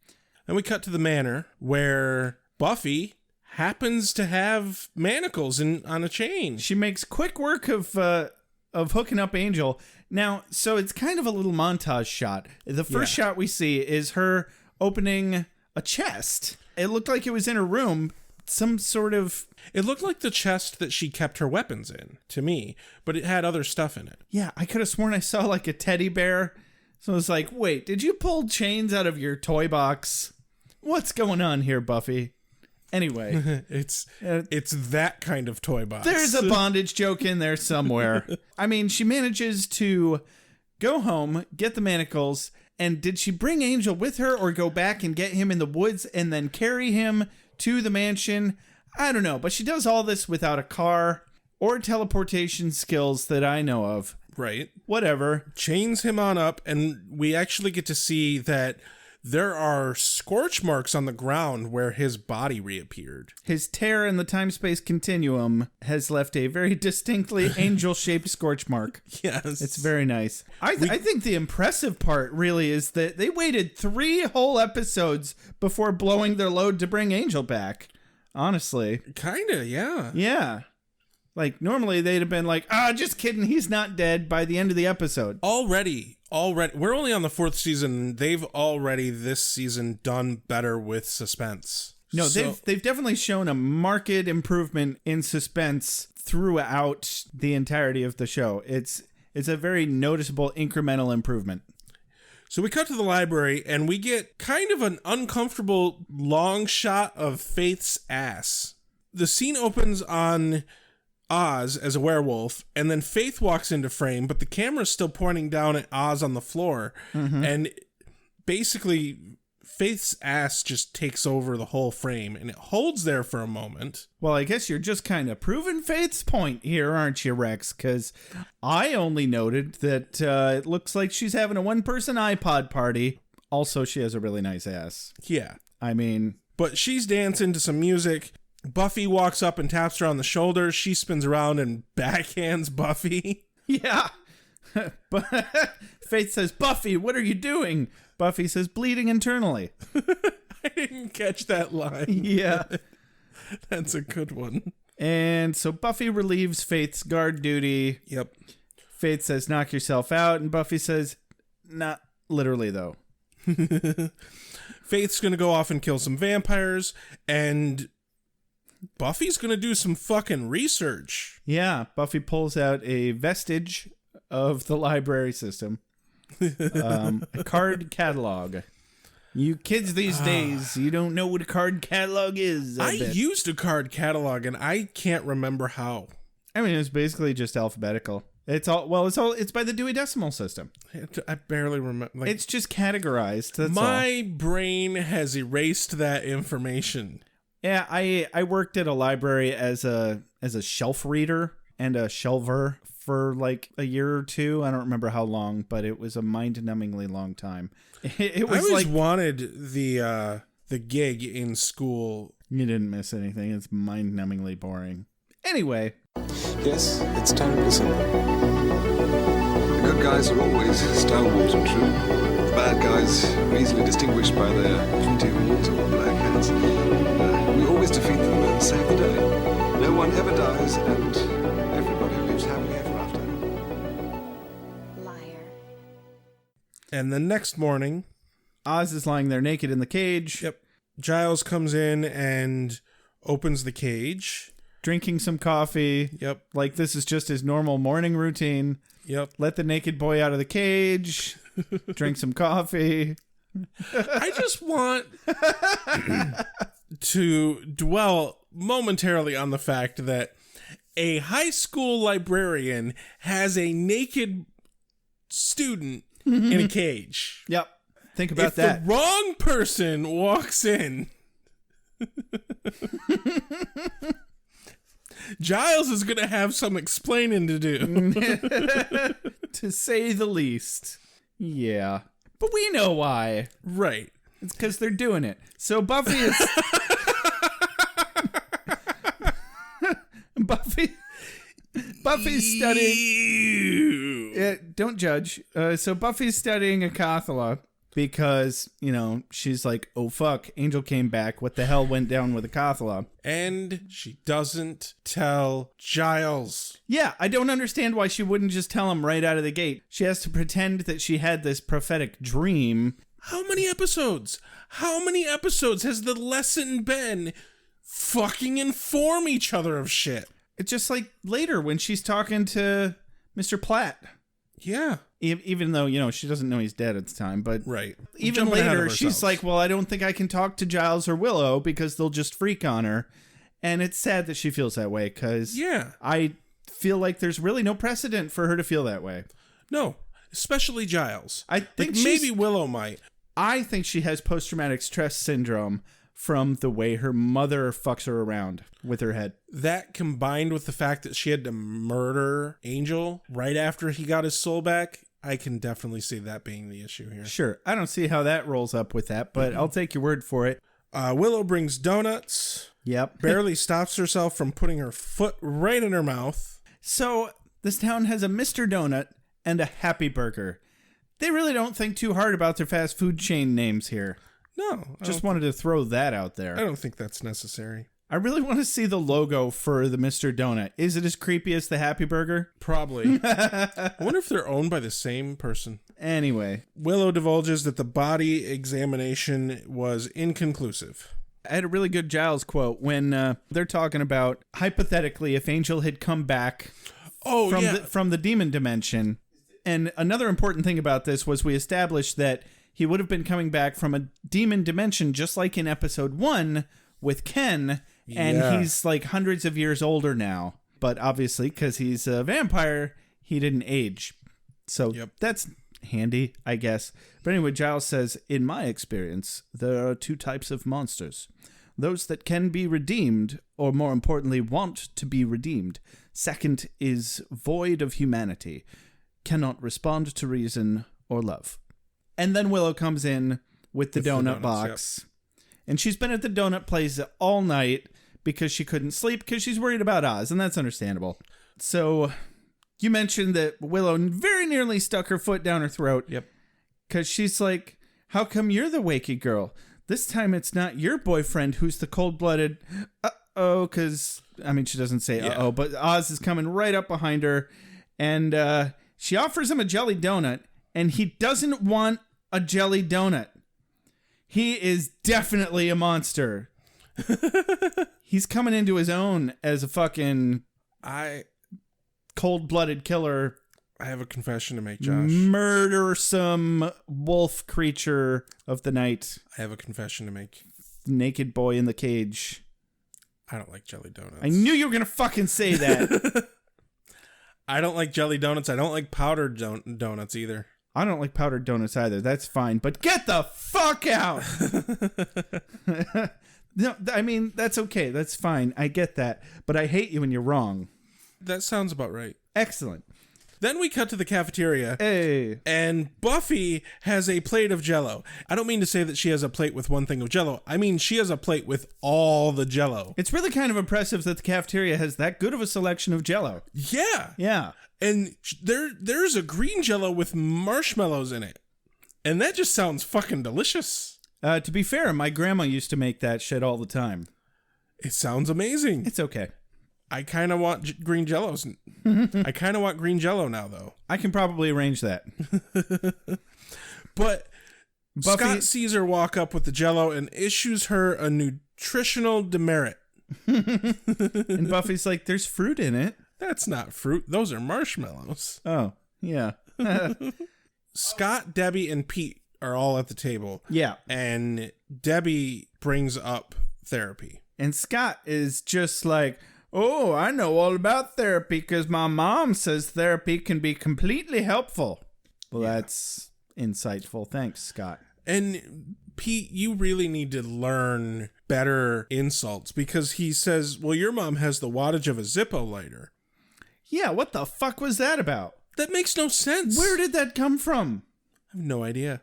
Speaker 1: Then we cut to the manor where Buffy happens to have manacles on a chain.
Speaker 7: She makes quick work of hooking up Angel. Now, so it's kind of a little montage shot. The first shot we see is her opening a chest. It looked like it was in her room. Some sort of...
Speaker 1: It looked like the chest that she kept her weapons in, to me, but it had other stuff in it.
Speaker 7: Yeah, I could have sworn I saw like a teddy bear. So I was like, wait, did you pull chains out of your toy box? What's going on here, Buffy? Anyway.
Speaker 1: It's that kind of toy box.
Speaker 7: There's a bondage joke in there somewhere. I mean, she manages to go home, get the manacles, and did she bring Angel with her or go back and get him in the woods and then carry him to the mansion? I don't know, but she does all this without a car or teleportation skills that I know of.
Speaker 1: Right.
Speaker 7: Whatever.
Speaker 1: Chains him on up, and we actually get to see that there are scorch marks on the ground where his body reappeared.
Speaker 7: His tear in the time-space continuum has left a very distinctly angel-shaped scorch mark.
Speaker 1: Yes.
Speaker 7: It's very nice. I think the impressive part really is that they waited 3 whole episodes before blowing their load to bring Angel back. Honestly.
Speaker 1: Kinda, yeah.
Speaker 7: Yeah. Like, normally they'd have been like, just kidding, he's not dead by the end of the episode.
Speaker 1: Already. We're only on the 4th season. They've already this season done better with suspense.
Speaker 7: No, they've definitely shown a marked improvement in suspense throughout the entirety of the show. It's a very noticeable incremental improvement.
Speaker 1: So we cut to the library and we get kind of an uncomfortable long shot of Faith's ass. The scene opens on Oz as a werewolf, and then Faith walks into frame, but the camera's still pointing down at Oz on the floor. Mm-hmm. And basically Faith's ass just takes over the whole frame, and it holds there for a moment.
Speaker 7: Well, I guess you're just kind of proving Faith's point here, aren't you, Rex? Because I only noted that it looks like she's having a one-person iPod party. Also, she has a really nice ass.
Speaker 1: Yeah.
Speaker 7: I mean...
Speaker 1: But she's dancing to some music. Buffy walks up and taps her on the shoulder. She spins around and backhands Buffy.
Speaker 7: Yeah. But Faith says, Buffy, what are you doing? Buffy says, bleeding internally.
Speaker 1: I didn't catch that line.
Speaker 7: Yeah.
Speaker 1: That's a good one.
Speaker 7: And so Buffy relieves Faith's guard duty.
Speaker 1: Yep.
Speaker 7: Faith says, knock yourself out. And Buffy says, not literally, though.
Speaker 1: Faith's going to go off and kill some vampires. And Buffy's going to do some fucking research.
Speaker 7: Yeah. Buffy pulls out a vestige of the library system. A card catalog. You kids these days, you don't know what a card catalog is.
Speaker 1: I used a card catalog and I can't remember how.
Speaker 7: I mean, it's basically just alphabetical. It's by the Dewey Decimal System.
Speaker 1: I barely remember. Like,
Speaker 7: it's just categorized. That's
Speaker 1: my brain has erased that information.
Speaker 7: Yeah, I worked at a library as a shelf reader and a shelver for like a year or two. I don't remember how long, but it was a mind-numbingly long time. It was
Speaker 1: I always wanted the gig in school.
Speaker 7: You didn't miss anything. It's mind-numbingly boring. Anyway.
Speaker 2: Yes, it's terribly simple. The good guys are always stalwart and true. The bad guys are easily distinguished by their pointy horns or black hats. We always defeat them and save the day. No one ever dies, and everybody lives happily ever after.
Speaker 4: Liar.
Speaker 1: And the next morning,
Speaker 7: Oz is lying there naked in the cage.
Speaker 1: Yep. Giles comes in and opens the cage.
Speaker 7: Drinking some coffee.
Speaker 1: Yep.
Speaker 7: Like this is just his normal morning routine.
Speaker 1: Yep.
Speaker 7: Let the naked boy out of the cage. Drink some coffee.
Speaker 1: I just want to dwell momentarily on the fact that a high school librarian has a naked student in a cage.
Speaker 7: Yep. Think about
Speaker 1: if
Speaker 7: that.
Speaker 1: The wrong person walks in, Giles is going to have some explaining to do.
Speaker 7: To say the least. Yeah. But we know why.
Speaker 1: Right.
Speaker 7: It's because they're doing it. So Buffy is... Buffy's studying... don't judge. So Buffy's studying Akathala because, she's like, oh fuck, Angel came back. What the hell went down with Akathala?
Speaker 1: And she doesn't tell Giles.
Speaker 7: Yeah, I don't understand why she wouldn't just tell him right out of the gate. She has to pretend that she had this prophetic dream.
Speaker 1: How many episodes? How many episodes has the lesson been? Fucking inform each other of shit.
Speaker 7: It's just like later when she's talking to Mr. Platt.
Speaker 1: Yeah.
Speaker 7: Even though, she doesn't know he's dead at the time. But
Speaker 1: right.
Speaker 7: Even later, she's like, well, I don't think I can talk to Giles or Willow because they'll just freak on her. And it's sad that she feels that way because I feel like there's really no precedent for her to feel that way.
Speaker 1: No, especially Giles.
Speaker 7: I think
Speaker 1: maybe Willow might.
Speaker 7: I think she has post-traumatic stress syndrome from the way her mother fucks her around with her head.
Speaker 1: That combined with the fact that she had to murder Angel right after he got his soul back, I can definitely see that being the issue here.
Speaker 7: Sure. I don't see how that rolls up with that, but I'll take your word for it.
Speaker 1: Willow brings donuts.
Speaker 7: Yep.
Speaker 1: Barely stops herself from putting her foot right in her mouth.
Speaker 7: So this town has a Mr. Donut and a Happy Burger. They really don't think too hard about their fast food chain names here.
Speaker 1: No.
Speaker 7: Just wanted to throw that out there.
Speaker 1: I don't think that's necessary.
Speaker 7: I really want to see the logo for the Mr. Donut. Is it as creepy as the Happy Burger?
Speaker 1: Probably. I wonder if they're owned by the same person.
Speaker 7: Anyway.
Speaker 1: Willow divulges that the body examination was inconclusive.
Speaker 7: I had a really good Giles quote when they're talking about, hypothetically, if Angel had come back from the demon dimension. And another important thing about this was we established that he would have been coming back from a demon dimension, just like in episode 1 with Ken, and he's like hundreds of years older now. But obviously, because he's a vampire, he didn't age. So that's handy, I guess. But anyway, Giles says, in my experience, there are 2 types of monsters. Those that can be redeemed, or more importantly, want to be redeemed. Second is void of humanity, cannot respond to reason or love. And then Willow comes in with the donut box. Yep. And she's been at the donut place all night because she couldn't sleep because she's worried about Oz, and that's understandable. So you mentioned that Willow very nearly stuck her foot down her throat.
Speaker 1: Yep.
Speaker 7: Because she's like, how come you're the wakey girl? This time it's not your boyfriend who's the cold-blooded, because, I mean, she doesn't say uh-oh, but Oz is coming right up behind her, and she offers him a jelly donut, and he doesn't want a jelly donut. He is definitely a monster. He's coming into his own as a fucking cold-blooded killer.
Speaker 1: I have a confession to make, Josh.
Speaker 7: Murdersome wolf creature of the night.
Speaker 1: I have a confession to make.
Speaker 7: Naked boy in the cage.
Speaker 1: I don't like jelly donuts.
Speaker 7: I knew you were going to fucking say that.
Speaker 1: I don't like jelly donuts. I don't like powdered donuts either.
Speaker 7: I don't like powdered donuts either. That's fine. But get the fuck out! No, I mean, that's okay. That's fine. I get that. But I hate you when you're wrong.
Speaker 1: That sounds about right.
Speaker 7: Excellent.
Speaker 1: Then we cut to the cafeteria.
Speaker 7: Hey.
Speaker 1: And Buffy has a plate of Jell-O. I don't mean to say that she has a plate with one thing of Jell-O. I mean, she has a plate with all the Jell-O.
Speaker 7: It's really kind of impressive that the cafeteria has that good of a selection of Jell-O.
Speaker 1: Yeah.
Speaker 7: Yeah.
Speaker 1: And there's a green Jell-O with marshmallows in it. And that just sounds fucking delicious.
Speaker 7: To be fair, my grandma used to make that shit all the time.
Speaker 1: It sounds amazing.
Speaker 7: It's okay.
Speaker 1: I kind of want green Jell-Os. I kind of want green Jell-O now, though.
Speaker 7: I can probably arrange that.
Speaker 1: But
Speaker 7: Buffy...
Speaker 1: Scott sees her walk up with the Jell-O and issues her a nutritional demerit.
Speaker 7: And Buffy's like, there's fruit in it.
Speaker 1: That's not fruit. Those are marshmallows.
Speaker 7: Oh, yeah.
Speaker 1: Scott, Debbie, and Pete are all at the table.
Speaker 7: Yeah.
Speaker 1: And Debbie brings up therapy.
Speaker 7: And Scott is just like, oh, I know all about therapy because my mom says therapy can be completely helpful. Well, that's insightful. Thanks, Scott.
Speaker 1: And Pete, you really need to learn better insults because he says, well, your mom has the wattage of a Zippo lighter.
Speaker 7: Yeah, what the fuck was that about?
Speaker 1: That makes no sense.
Speaker 7: Where did that come from?
Speaker 1: I have no idea.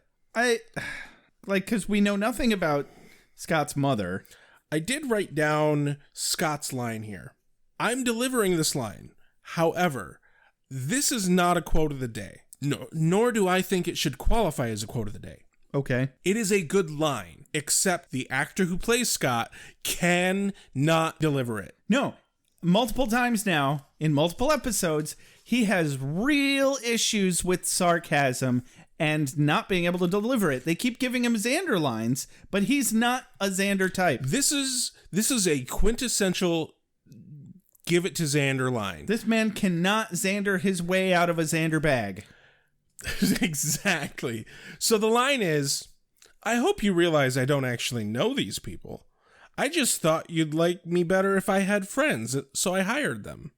Speaker 7: Because we know nothing about Scott's mother.
Speaker 1: I did write down Scott's line here. I'm delivering this line. However, this is not a quote of the day. No, nor do I think it should qualify as a quote of the day.
Speaker 7: Okay.
Speaker 1: It is a good line, except the actor who plays Scott cannot deliver it.
Speaker 7: No. Multiple times now, in multiple episodes, he has real issues with sarcasm and not being able to deliver it. They keep giving him Xander lines, but he's not a Xander type.
Speaker 1: This is a quintessential give it to Xander line.
Speaker 7: This man cannot Xander his way out of a Xander bag.
Speaker 1: Exactly. So the line is, I hope you realize I don't actually know these people. I just thought you'd like me better if I had friends, so I hired them.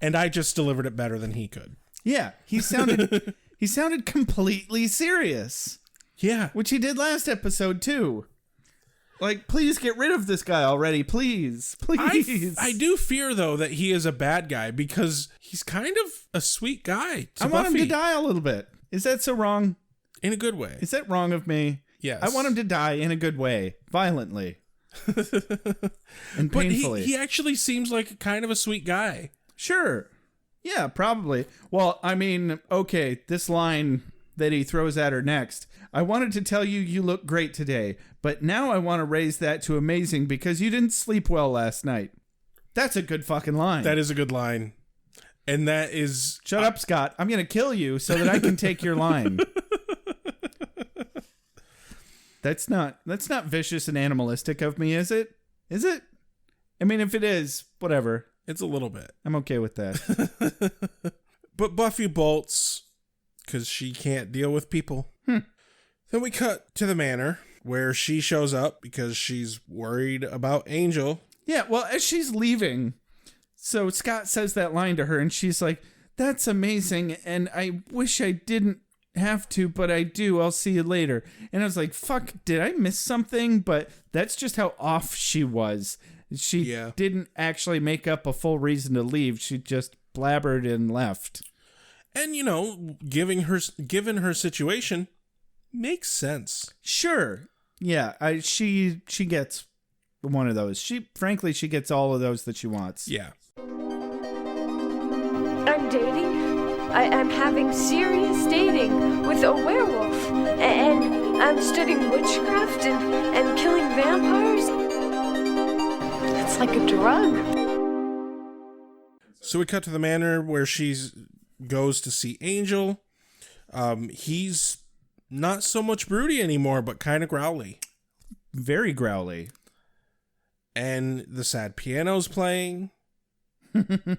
Speaker 1: And I just delivered it better than he could.
Speaker 7: Yeah, he sounded completely serious.
Speaker 1: Yeah.
Speaker 7: Which he did last episode too. Like, please get rid of this guy already, please. Please.
Speaker 1: I do fear, though, that he is a bad guy because he's kind of a sweet guy to
Speaker 7: I want
Speaker 1: Buffy.
Speaker 7: him to die a little bit. Is that so wrong?
Speaker 1: In a good way.
Speaker 7: Is that wrong of me?
Speaker 1: Yes.
Speaker 7: I want him to die in a good way. Violently. And painfully.
Speaker 1: But he actually seems like kind of a sweet guy.
Speaker 7: Sure. Yeah, probably. Well, I mean, okay, this line that he throws at her next. I wanted to tell you you look great today, but now I want to raise that to amazing because you didn't sleep well last night. That's a good fucking line.
Speaker 1: That is a good line. And that is...
Speaker 7: Shut up, Scott. I'm going to kill you so that I can take your line. That's not vicious and animalistic of me, is it? Is it? I mean, if it is, whatever.
Speaker 1: It's a little bit.
Speaker 7: I'm okay with that.
Speaker 1: But Buffy bolts because she can't deal with people. Then we cut to the manor where she shows up because she's worried about Angel.
Speaker 7: Yeah, well, as she's leaving, so Scott says that line to her, and she's like, that's amazing, and I wish I didn't have to, but I do. I'll see you later. And I was like, fuck, did I miss something? But that's just how off she was. She didn't actually make up a full reason to leave. She just blabbered and left.
Speaker 1: And, you know, given her situation, makes sense.
Speaker 7: Sure. Yeah, she gets one of those. She gets all of those that she wants.
Speaker 1: Yeah.
Speaker 11: I'm dating. I'm having serious dating with a werewolf. And I'm studying witchcraft and killing vampires. It's like a drug.
Speaker 1: So we cut to the manor where she goes to see Angel. He's not so much broody anymore, but kind of growly.
Speaker 7: Very growly.
Speaker 1: And the sad piano's playing. And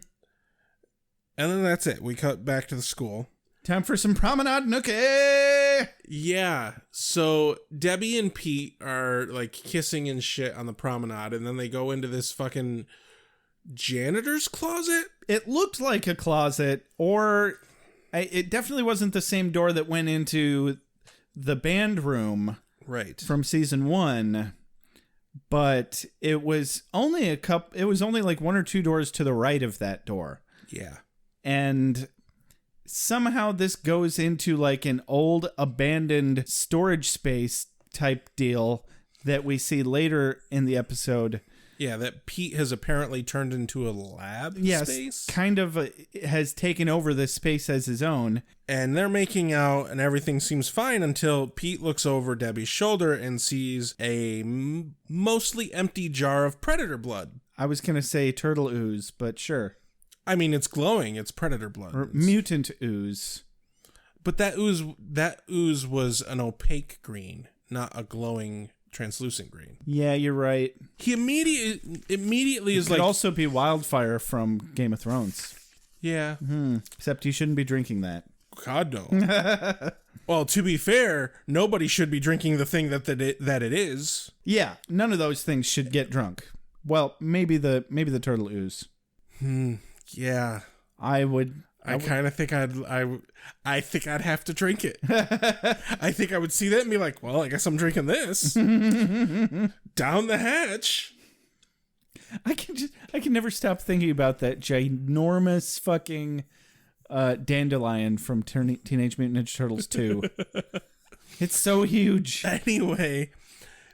Speaker 1: then that's it. We cut back to the school.
Speaker 7: Time for some promenade nookie.
Speaker 1: Yeah. So Debbie and Pete are like kissing and shit on the promenade, and then they go into this fucking janitor's closet.
Speaker 7: It looked like a closet, or it definitely wasn't the same door that went into the band room,
Speaker 1: right,
Speaker 7: from season 1. But it was only it was only like 1 or 2 doors to the right of that door.
Speaker 1: Yeah.
Speaker 7: And somehow this goes into like an old abandoned storage space type deal that we see later in the episode.
Speaker 1: Yeah, that Pete has apparently turned into a lab space.
Speaker 7: Kind of has taken over this space as his own.
Speaker 1: And they're making out and everything seems fine until Pete looks over Debbie's shoulder and sees a mostly empty jar of predator blood.
Speaker 7: I was going to say turtle ooze, but sure.
Speaker 1: I mean, it's glowing. It's predator blood.
Speaker 7: Or mutant ooze.
Speaker 1: But that ooze was an opaque green, not a glowing, translucent green.
Speaker 7: Yeah, you're right.
Speaker 1: He immediately is
Speaker 7: like... It could
Speaker 1: like...
Speaker 7: also be wildfire from Game of Thrones.
Speaker 1: Yeah.
Speaker 7: Except you shouldn't be drinking that.
Speaker 1: God, no. Well, to be fair, nobody should be drinking the thing that it is.
Speaker 7: Yeah, none of those things should get drunk. Well, maybe the turtle ooze.
Speaker 1: Yeah.
Speaker 7: I
Speaker 1: kind of think I think I'd have to drink it. I think I would see that and be like, well, I guess I'm drinking this. Down the hatch.
Speaker 7: I can never stop thinking about that ginormous fucking dandelion from Teenage Mutant Ninja Turtles 2. It's so huge.
Speaker 1: Anyway,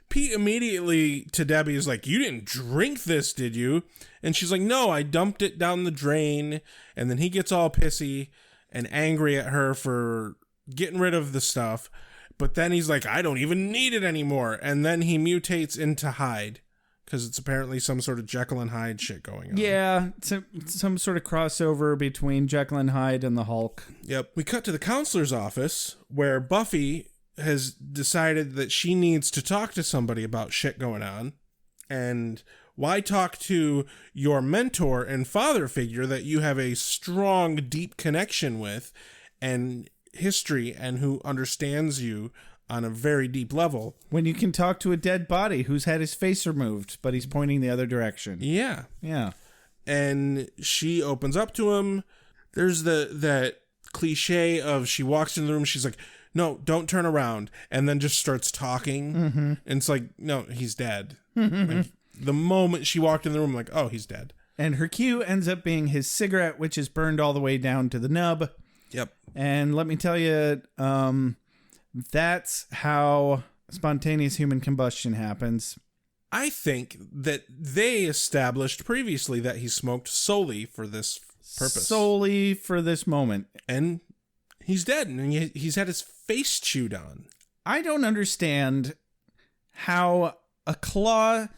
Speaker 1: Pete immediately to Debbie is like, you didn't drink this, did you? And she's like, no, I dumped it down the drain. And then he gets all pissy and angry at her for getting rid of the stuff. But then he's like, I don't even need it anymore. And then he mutates into Hyde because it's apparently some sort of Jekyll and Hyde shit going on.
Speaker 7: Yeah, some sort of crossover between Jekyll and Hyde and the Hulk.
Speaker 1: Yep. We cut to the counselor's office where Buffy has decided that she needs to talk to somebody about shit going on. And why talk to your mentor and father figure that you have a strong, deep connection with and history and who understands you on a very deep level,
Speaker 7: when you can talk to a dead body who's had his face removed, but he's pointing the other direction.
Speaker 1: Yeah.
Speaker 7: Yeah.
Speaker 1: And she opens up to him. There's that cliche of she walks in the room, she's like, no, don't turn around, and then just starts talking.
Speaker 7: Mm-hmm.
Speaker 1: And it's like, no, he's dead. Like, the moment she walked in the room, I'm like, oh, he's dead.
Speaker 7: And her cue ends up being his cigarette, which is burned all the way down to the nub.
Speaker 1: Yep.
Speaker 7: And let me tell you, that's how spontaneous human combustion happens.
Speaker 1: I think that they established previously that he smoked solely for this purpose.
Speaker 7: Solely for this moment.
Speaker 1: And He's dead, and he's had his face chewed on.
Speaker 7: I don't understand how a claw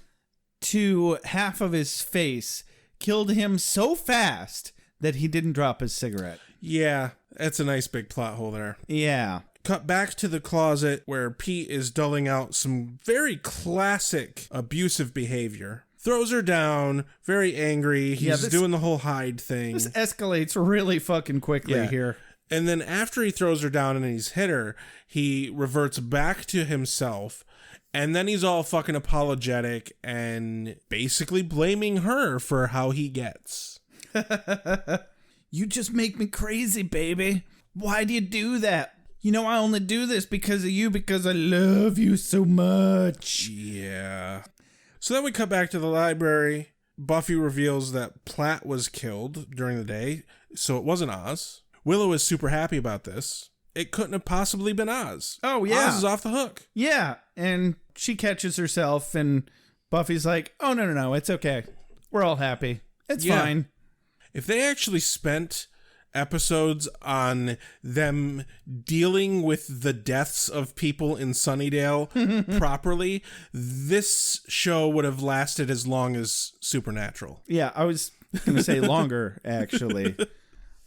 Speaker 7: to half of his face killed him so fast that he didn't drop his cigarette.
Speaker 1: Yeah, that's a nice big plot hole there.
Speaker 7: Yeah.
Speaker 1: Cut back to the closet where Pete is doling out some very classic abusive behavior. Throws her down, very angry. He's doing the whole hide thing.
Speaker 7: This escalates really fucking quickly here.
Speaker 1: And then after he throws her down and he's hit her, he reverts back to himself. And then he's all fucking apologetic and basically blaming her for how he gets.
Speaker 7: You just make me crazy, baby. Why do you do that? You know, I only do this because of you, because I love you so much.
Speaker 1: Yeah. So then we cut back to the library. Buffy reveals that Platt was killed during the day, so it wasn't Oz. Willow is super happy about this. It couldn't have possibly been Oz.
Speaker 7: Oh, yeah.
Speaker 1: Oz is off the hook.
Speaker 7: Yeah, and she catches herself, and Buffy's like, oh, no, it's okay. We're all happy. It's fine.
Speaker 1: If they actually spent episodes on them dealing with the deaths of people in Sunnydale properly, this show would have lasted as long as Supernatural.
Speaker 7: Yeah, I was going to say longer, actually.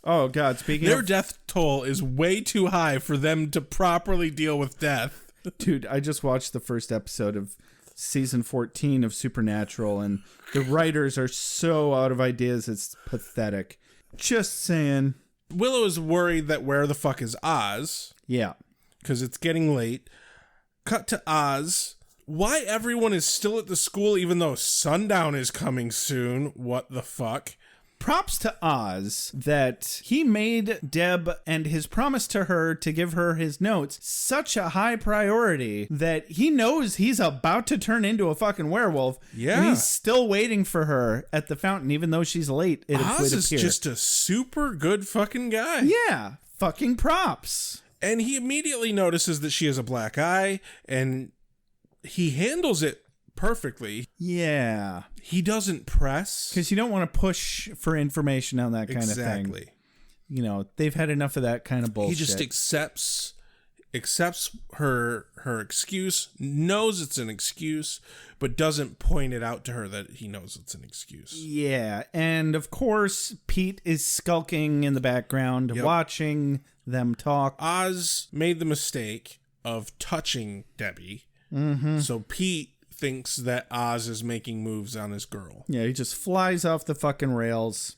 Speaker 7: Oh, God, speaking
Speaker 1: Their
Speaker 7: of...
Speaker 1: death toll is way too high for them to properly deal with death.
Speaker 7: Dude, I just watched the first episode of season 14 of Supernatural, and the writers are so out of ideas, it's pathetic. Just saying.
Speaker 1: Willow is worried that where the fuck is Oz?
Speaker 7: Yeah.
Speaker 1: Because it's getting late. Cut to Oz. Why everyone is still at the school even though sundown is coming soon? What the fuck?
Speaker 7: Props to Oz that he made Deb and his promise to her to give her his notes such a high priority that he knows he's about to turn into a fucking werewolf.
Speaker 1: Yeah.
Speaker 7: And he's still waiting for her at the fountain, even though she's late.
Speaker 1: Oz is just a super good fucking guy.
Speaker 7: Yeah. Fucking props.
Speaker 1: And he immediately notices that she has a black eye, and he handles it perfectly.
Speaker 7: Yeah.
Speaker 1: He doesn't press.
Speaker 7: Because you don't want to push for information on that kind of thing.
Speaker 1: Exactly.
Speaker 7: You know, they've had enough of that kind of bullshit.
Speaker 1: He just accepts her excuse, knows it's an excuse, but doesn't point it out to her that he knows it's an excuse.
Speaker 7: Yeah. And of course, Pete is skulking in the background, watching them talk.
Speaker 1: Oz made the mistake of touching Debbie.
Speaker 7: Mm-hmm.
Speaker 1: So Pete thinks that Oz is making moves on his girl.
Speaker 7: Yeah, he just flies off the fucking rails.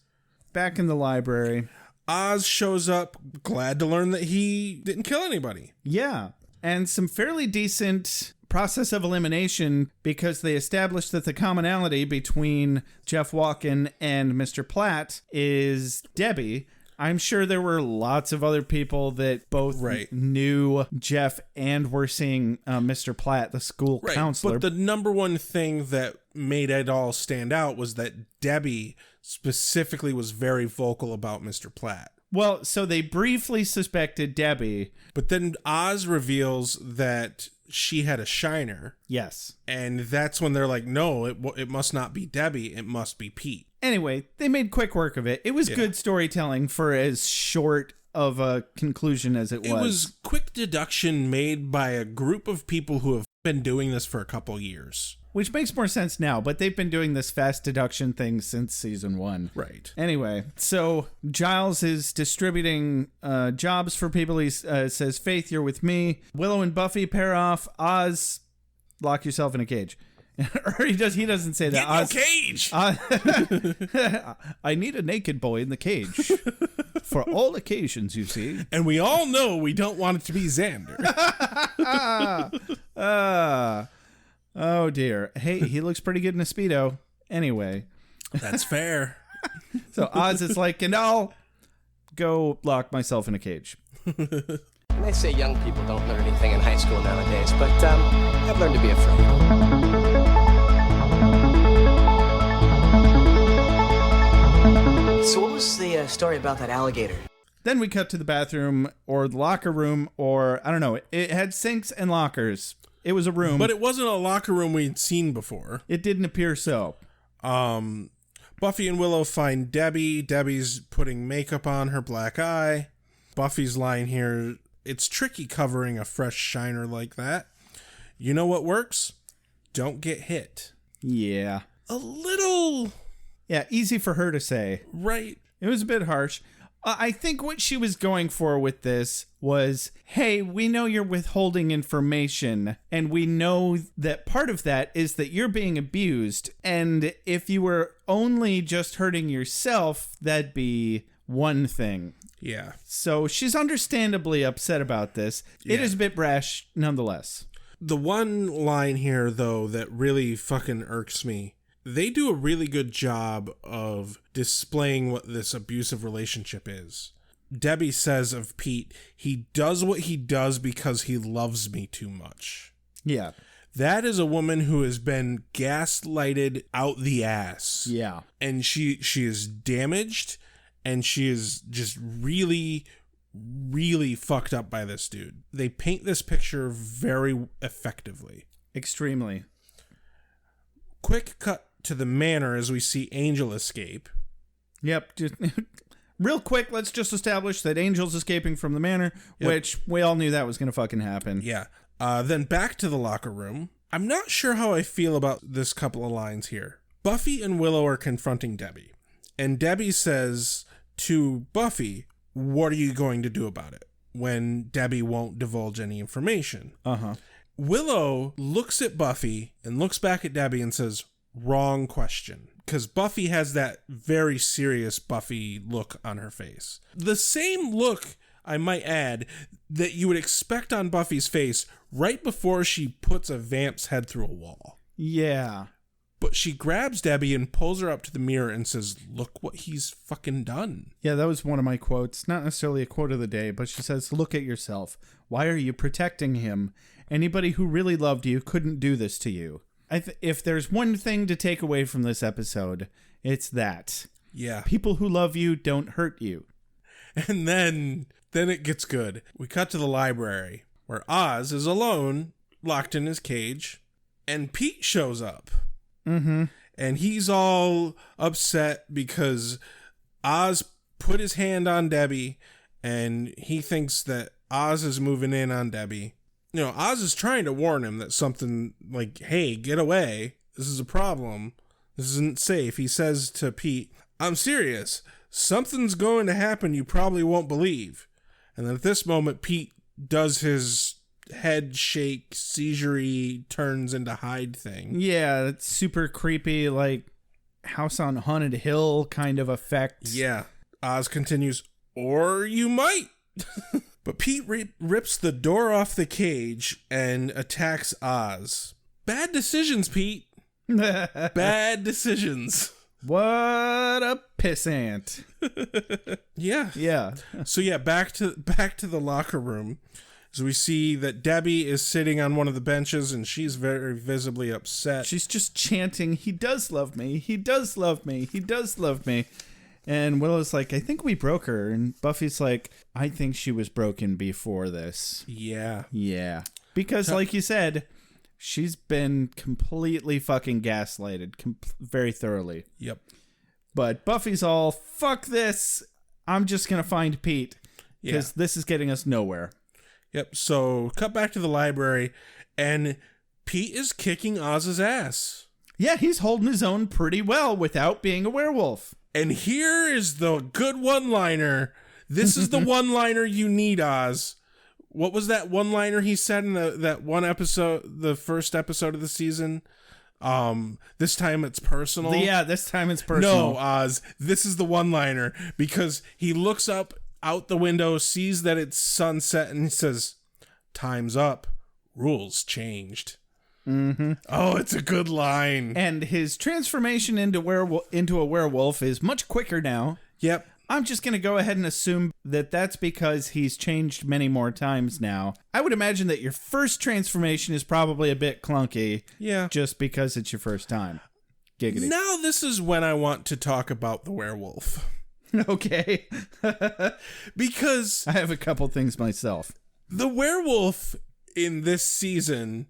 Speaker 7: Back in the library.
Speaker 1: Oz shows up, glad to learn that he didn't kill anybody.
Speaker 7: Yeah, and some fairly decent process of elimination because they established that the commonality between Jeff Walken and Mr. Platt is Debbie. I'm sure there were lots of other people that both knew Jeff and were seeing Mr. Platt, the school counselor.
Speaker 1: But the number one thing that made it all stand out was that Debbie specifically was very vocal about Mr. Platt.
Speaker 7: Well, so they briefly suspected Debbie.
Speaker 1: But then Oz reveals that she had a shiner.
Speaker 7: Yes.
Speaker 1: And that's when they're like, no, it must not be Debbie. It must be Pete.
Speaker 7: Anyway, they made quick work of it. It was good storytelling for as short of a conclusion as it was.
Speaker 1: It was quick deduction made by a group of people who have been doing this for a couple years.
Speaker 7: Which makes more sense now, but they've been doing this fast deduction thing since season 1.
Speaker 1: Right.
Speaker 7: Anyway, so Giles is distributing jobs for people. He says, Faith, you're with me. Willow and Buffy pair off. Oz, lock yourself in a cage. Or he doesn't say that.
Speaker 1: Get no cage!
Speaker 7: I need a naked boy in the cage. For all occasions, you see.
Speaker 1: And we all know we don't want it to be Xander.
Speaker 7: Oh, dear. Hey, he looks pretty good in a Speedo. Anyway.
Speaker 1: That's fair.
Speaker 7: So Oz is like, and I'll go lock myself in a cage.
Speaker 6: They say young people don't learn anything in high school nowadays, but I've learned to be afraid.
Speaker 4: So what was the story about that alligator?
Speaker 7: Then we cut to the bathroom or the locker room or, I don't know, it had sinks and lockers. It was a room.
Speaker 1: But it wasn't a locker room we'd seen before.
Speaker 7: It didn't appear so.
Speaker 1: Buffy and Willow find Debbie. Debbie's putting makeup on her black eye. Buffy's line here, it's tricky covering a fresh shiner like that. You know what works? Don't get hit.
Speaker 7: Yeah.
Speaker 1: A little...
Speaker 7: Yeah, easy for her to say.
Speaker 1: Right.
Speaker 7: It was a bit harsh. I think what she was going for with this was, hey, we know you're withholding information, and we know that part of that is that you're being abused, and if you were only just hurting yourself, that'd be one thing.
Speaker 1: Yeah.
Speaker 7: So she's understandably upset about this. It is a bit brash, nonetheless.
Speaker 1: The one line here, though, that really fucking irks me, they do a really good job of displaying what this abusive relationship is. Debbie says of Pete, he does what he does because he loves me too much.
Speaker 7: Yeah.
Speaker 1: That is a woman who has been gaslighted out the ass.
Speaker 7: Yeah.
Speaker 1: And she is damaged, and she is just really, really fucked up by this dude. They paint this picture very effectively.
Speaker 7: Extremely.
Speaker 1: Quick cut to the manor as we see Angel escape.
Speaker 7: Yep. Just, real quick, let's just establish that Angel's escaping from the manor, which we all knew that was going to fucking happen.
Speaker 1: Yeah. Then back to the locker room. I'm not sure how I feel about this couple of lines here. Buffy and Willow are confronting Debbie, and Debbie says to Buffy, what are you going to do about it? When Debbie won't divulge any information.
Speaker 7: Uh-huh.
Speaker 1: Willow looks at Buffy and looks back at Debbie and says, wrong question. Because Buffy has that very serious Buffy look on her face. The same look, I might add, that you would expect on Buffy's face right before she puts a vamp's head through a wall.
Speaker 7: Yeah.
Speaker 1: But she grabs Debbie and pulls her up to the mirror and says, look what he's fucking done.
Speaker 7: Yeah, that was one of my quotes. Not necessarily a quote of the day, but she says, look at yourself. Why are you protecting him? Anybody who really loved you couldn't do this to you. If there's one thing to take away from this episode, it's that.
Speaker 1: Yeah.
Speaker 7: People who love you don't hurt you.
Speaker 1: And then it gets good. We cut to the library, where Oz is alone, locked in his cage, and Pete shows up.
Speaker 7: Mm-hmm.
Speaker 1: And he's all upset because Oz put his hand on Debbie, and he thinks that Oz is moving in on Debbie. You know, Oz is trying to warn him that something like, hey, get away. This is a problem. This isn't safe. He says to Pete, I'm serious. Something's going to happen you probably won't believe. And then at this moment, Pete does his head shake, seizure-y, turns into Hyde thing.
Speaker 7: Yeah, it's super creepy, like House on Haunted Hill kind of effect.
Speaker 1: Yeah. Oz continues, or you might. But Pete rips the door off the cage and attacks Oz. Bad decisions, Pete. Bad decisions.
Speaker 7: What a pissant.
Speaker 1: Yeah.
Speaker 7: Yeah.
Speaker 1: So yeah, back to the locker room. So we see that Debbie is sitting on one of the benches and she's very visibly upset.
Speaker 7: She's just chanting, he does love me. He does love me. He does love me. And Willow's like, I think we broke her. And Buffy's like, I think she was broken before this.
Speaker 1: Yeah.
Speaker 7: Yeah. Because like you said, she's been completely fucking gaslighted very thoroughly.
Speaker 1: Yep.
Speaker 7: But Buffy's all, fuck this. I'm just going to find Pete. Because this is getting us nowhere.
Speaker 1: Yep. So cut back to the library and Pete is kicking Oz's ass.
Speaker 7: Yeah, he's holding his own pretty well without being a werewolf.
Speaker 1: And here is the good one-liner. This is the one-liner you need, Oz. What was that one-liner he said in that one episode, the first episode of the season? This time it's personal.
Speaker 7: Yeah, this time it's personal.
Speaker 1: No, Oz, this is the one-liner because he looks up out the window, sees that it's sunset, and he says, time's up. Rules changed.
Speaker 7: Mm-hmm.
Speaker 1: Oh, it's a good line.
Speaker 7: And his transformation into a werewolf is much quicker now.
Speaker 1: Yep.
Speaker 7: I'm just going to go ahead and assume that that's because he's changed many more times now. I would imagine that your first transformation is probably a bit clunky.
Speaker 1: Yeah.
Speaker 7: Just because it's your first time. Giggity.
Speaker 1: Now this is when I want to talk about the werewolf.
Speaker 7: Okay.
Speaker 1: Because
Speaker 7: I have a couple things myself.
Speaker 1: The werewolf in this season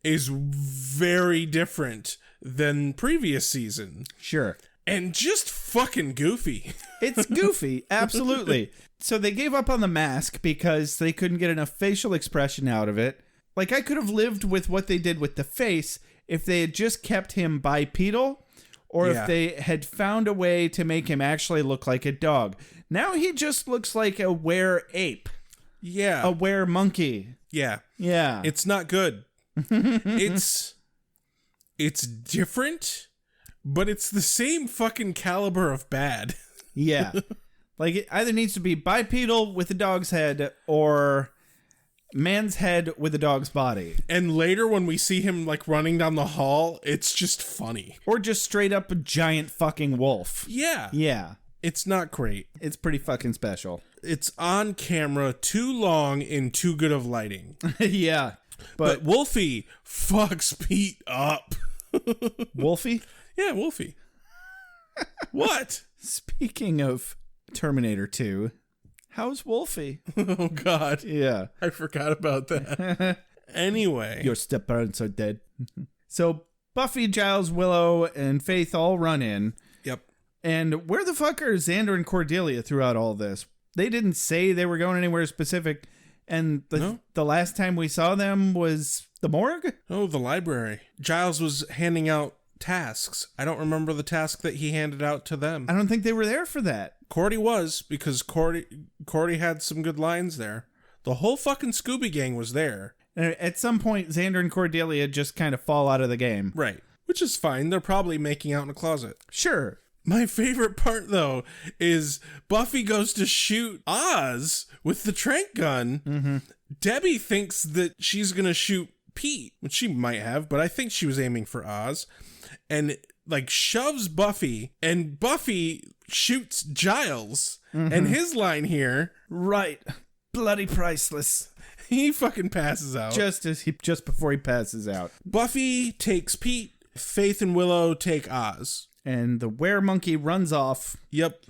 Speaker 1: is very different than previous season.
Speaker 7: Sure.
Speaker 1: And just fucking goofy.
Speaker 7: It's goofy, absolutely. So they gave up on the mask because they couldn't get enough facial expression out of it. Like, I could have lived with what they did with the face if they had just kept him bipedal, or if they had found a way to make him actually look like a dog. Now he just looks like a were-ape.
Speaker 1: Yeah.
Speaker 7: A were-monkey.
Speaker 1: Yeah.
Speaker 7: Yeah.
Speaker 1: It's not good. It's different, but it's the same fucking caliber of bad.
Speaker 7: Yeah. Like, it either needs to be bipedal with a dog's head or man's head with a dog's body.
Speaker 1: And later when we see him like running down the hall, it's just funny.
Speaker 7: Or just straight up a giant fucking wolf.
Speaker 1: Yeah.
Speaker 7: Yeah.
Speaker 1: It's not great.
Speaker 7: It's pretty fucking special.
Speaker 1: It's on camera too long in too good of lighting.
Speaker 7: Yeah.
Speaker 1: But Wolfie fucks Pete up.
Speaker 7: Wolfie?
Speaker 1: Yeah, Wolfie. What?
Speaker 7: Speaking of Terminator 2, how's Wolfie?
Speaker 1: Oh, God.
Speaker 7: Yeah.
Speaker 1: I forgot about that. Anyway.
Speaker 7: Your step-parents are dead. So Buffy, Giles, Willow, and Faith all run in.
Speaker 1: Yep.
Speaker 7: And where the fuck are Xander and Cordelia throughout all this? They didn't say they were going anywhere specific. And the last time we saw them was the morgue?
Speaker 1: Oh, the library. Giles was handing out tasks. I don't remember the task that he handed out to them.
Speaker 7: I don't think they were there for that.
Speaker 1: Cordy was, because Cordy had some good lines there. The whole fucking Scooby Gang was there.
Speaker 7: And at some point, Xander and Cordelia just kind of fall out of the game.
Speaker 1: Right. Which is fine. They're probably making out in a closet.
Speaker 7: Sure.
Speaker 1: My favorite part, though, is Buffy goes to shoot Oz with the tranq gun.
Speaker 7: Mm-hmm.
Speaker 1: Debbie thinks that she's going to shoot Pete, which she might have, but I think she was aiming for Oz. And, like, shoves Buffy, and Buffy shoots Giles.
Speaker 7: Mm-hmm.
Speaker 1: And his line here...
Speaker 7: Right. Bloody priceless.
Speaker 1: He fucking passes out.
Speaker 7: Just before he passes out.
Speaker 1: Buffy takes Pete. Faith and Willow take Oz.
Speaker 7: And the were-monkey runs off.
Speaker 1: Yep.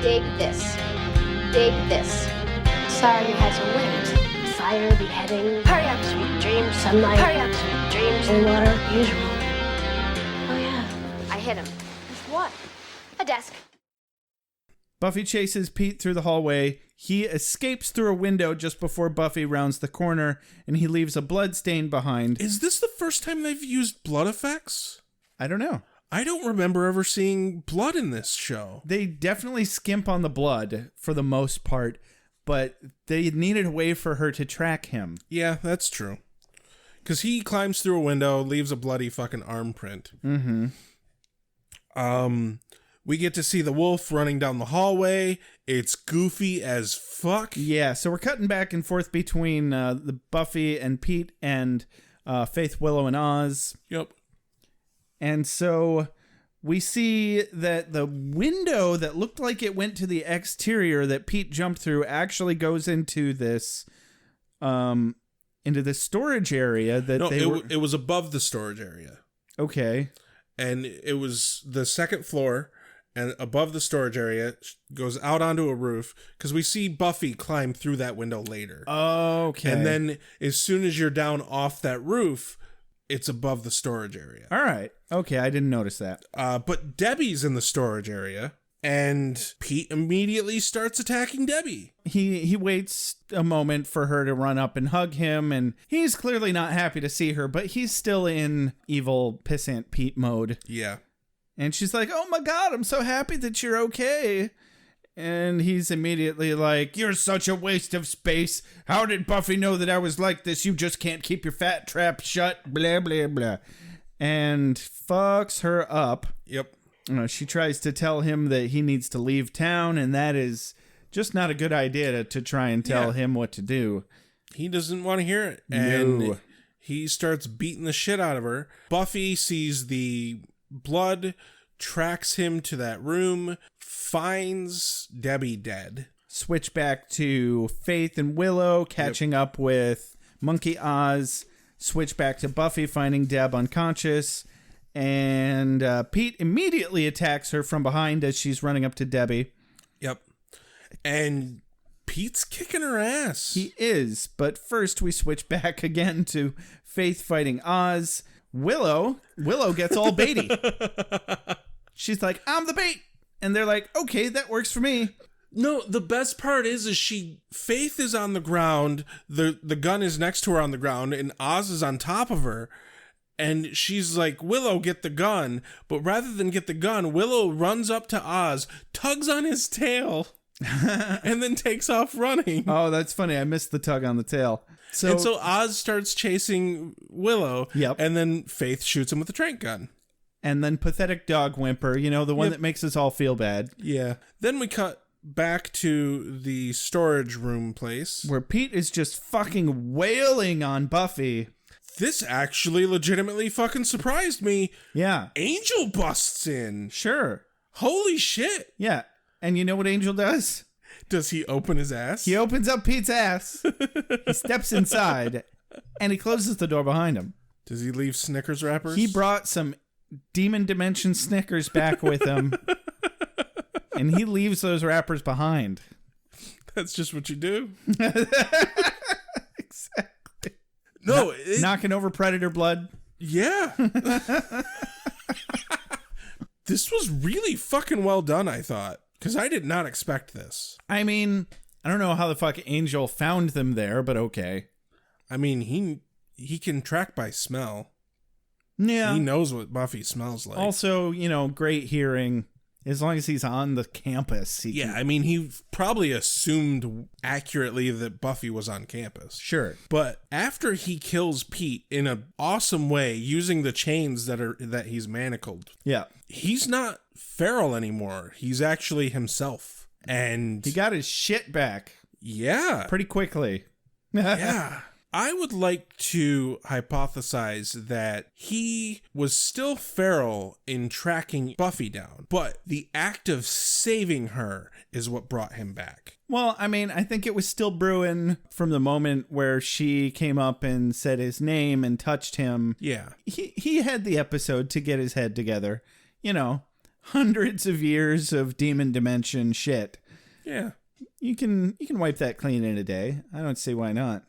Speaker 9: Dig this. Dig this. Sorry you had to wait. Fire, beheading. Hurry up, sweet dreams. Sunlight. Hurry up, sweet dreams. Cold water, usual. Oh yeah, I hit him. With what? A desk.
Speaker 7: Buffy chases Pete through the hallway. He escapes through a window just before Buffy rounds the corner, and he leaves a blood stain behind.
Speaker 1: Is this the first time they've used blood effects?
Speaker 7: I don't know.
Speaker 1: I don't remember ever seeing blood in this show.
Speaker 7: They definitely skimp on the blood for the most part, but they needed a way for her to track him.
Speaker 1: Yeah, that's true. Because he climbs through a window, leaves a bloody fucking arm print.
Speaker 7: Mm-hmm.
Speaker 1: We get to see the wolf running down the hallway. It's goofy as fuck.
Speaker 7: Yeah, so we're cutting back and forth between the Buffy and Pete and Faith, Willow, and Oz.
Speaker 1: Yep.
Speaker 7: And so we see that the window that looked like it went to the exterior that Pete jumped through actually goes into this storage area that
Speaker 1: it was above the storage area.
Speaker 7: Okay.
Speaker 1: And it was the second floor, and above the storage area goes out onto a roof, because we see Buffy climb through that window later.
Speaker 7: Okay.
Speaker 1: And then as soon as you're down off that roof, it's above the storage area.
Speaker 7: All right. Okay, I didn't notice that.
Speaker 1: But Debbie's in the storage area, and Pete immediately starts attacking Debbie.
Speaker 7: He waits a moment for her to run up and hug him, and he's clearly not happy to see her, but he's still in evil pissant Pete mode.
Speaker 1: Yeah.
Speaker 7: And she's like, "Oh my God, I'm so happy that you're okay." And he's immediately like, "You're such a waste of space. How did Buffy know that I was like this? You just can't keep your fat trap shut, blah, blah, blah." And fucks her up.
Speaker 1: Yep.
Speaker 7: She tries to tell him that he needs to leave town, and that is just not a good idea to try and tell him what to do.
Speaker 1: He doesn't want to hear it. And he starts beating the shit out of her. Buffy sees the blood, tracks him to that room, finds Debbie dead.
Speaker 7: Switch back to Faith and Willow catching up with Monkey Oz. Switch back to Buffy finding Deb unconscious. And Pete immediately attacks her from behind as she's running up to Debbie.
Speaker 1: Yep. And Pete's kicking her ass.
Speaker 7: He is. But first we switch back again to Faith fighting Oz. Willow gets all baity. She's like, I'm the bait. And they're like, okay, that works for me.
Speaker 1: No, the best part is Faith is on the ground, the gun is next to her on the ground, and Oz is on top of her, and she's like, Willow, get the gun. But rather than get the gun, Willow runs up to Oz, tugs on his tail, and then takes off running.
Speaker 7: Oh, that's funny. I missed the tug on the tail.
Speaker 1: So Oz starts chasing Willow, and then Faith shoots him with a trank gun.
Speaker 7: And then pathetic dog whimper, the one that makes us all feel bad.
Speaker 1: Yeah. Then we cut back to the storage room place
Speaker 7: where Pete is just fucking wailing on Buffy.
Speaker 1: This actually legitimately fucking surprised me.
Speaker 7: Yeah.
Speaker 1: Angel busts in.
Speaker 7: Sure.
Speaker 1: Holy shit.
Speaker 7: Yeah. And you know what Angel does?
Speaker 1: Does he open his ass?
Speaker 7: He opens up Pete's ass. He steps inside and he closes the door behind him.
Speaker 1: Does he leave Snickers wrappers?
Speaker 7: He brought some Demon Dimension Snickers back with him. And he leaves those wrappers behind.
Speaker 1: That's just what you do.
Speaker 7: Exactly.
Speaker 1: No.
Speaker 7: Knocking over predator blood.
Speaker 1: Yeah. This was really fucking well done, I thought. Because I did not expect this.
Speaker 7: I mean, I don't know how the fuck Angel found them there, but okay.
Speaker 1: I mean, he can track by smell.
Speaker 7: Yeah.
Speaker 1: He knows what Buffy smells like.
Speaker 7: Also, great hearing. As long as he's on the campus.
Speaker 1: I mean, he probably assumed accurately that Buffy was on campus.
Speaker 7: Sure.
Speaker 1: But after he kills Pete in an awesome way, using the chains that he's manacled.
Speaker 7: Yeah.
Speaker 1: He's not feral anymore. He's actually himself. And
Speaker 7: he got his shit back.
Speaker 1: Yeah.
Speaker 7: Pretty quickly.
Speaker 1: Yeah. I would like to hypothesize that he was still feral in tracking Buffy down, but the act of saving her is what brought him back.
Speaker 7: Well, I mean, I think it was still brewing from the moment where she came up and said his name and touched him.
Speaker 1: Yeah.
Speaker 7: He had the episode to get his head together. Hundreds of years of demon dimension shit.
Speaker 1: Yeah.
Speaker 7: You can wipe that clean in a day. I don't see why not.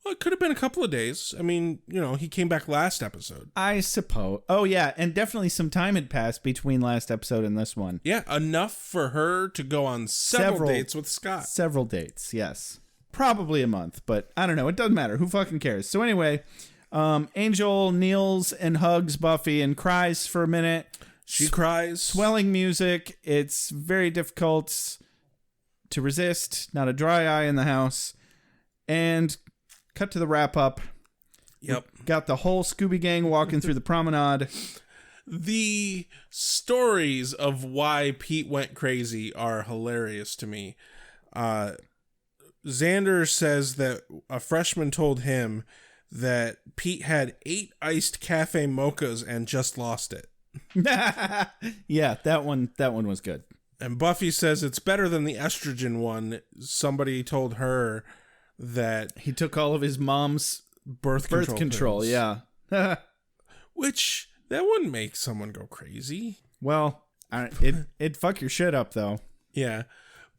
Speaker 1: Well, it could have been a couple of days. I mean, he came back last episode.
Speaker 7: I suppose. Oh, yeah. And definitely some time had passed between last episode and this one.
Speaker 1: Yeah, enough for her to go on several dates with Scott.
Speaker 7: Several dates, yes. Probably a month, but I don't know. It doesn't matter. Who fucking cares? So anyway, Angel kneels and hugs Buffy and cries for a minute.
Speaker 1: She cries.
Speaker 7: Swelling music. It's very difficult to resist. Not a dry eye in the house. And cut to the wrap up.
Speaker 1: Yep.
Speaker 7: We got the whole Scooby Gang walking through the promenade.
Speaker 1: The stories of why Pete went crazy are hilarious to me. Xander says that a freshman told him that Pete had 8 iced cafe mochas and just lost it.
Speaker 7: Yeah, that one was good.
Speaker 1: And Buffy says it's better than the estrogen one. Somebody told her that
Speaker 7: he took all of his mom's
Speaker 1: birth control pills.
Speaker 7: Yeah.
Speaker 1: Which, that wouldn't make someone go crazy.
Speaker 7: Well, it'd fuck your shit up, though.
Speaker 1: Yeah.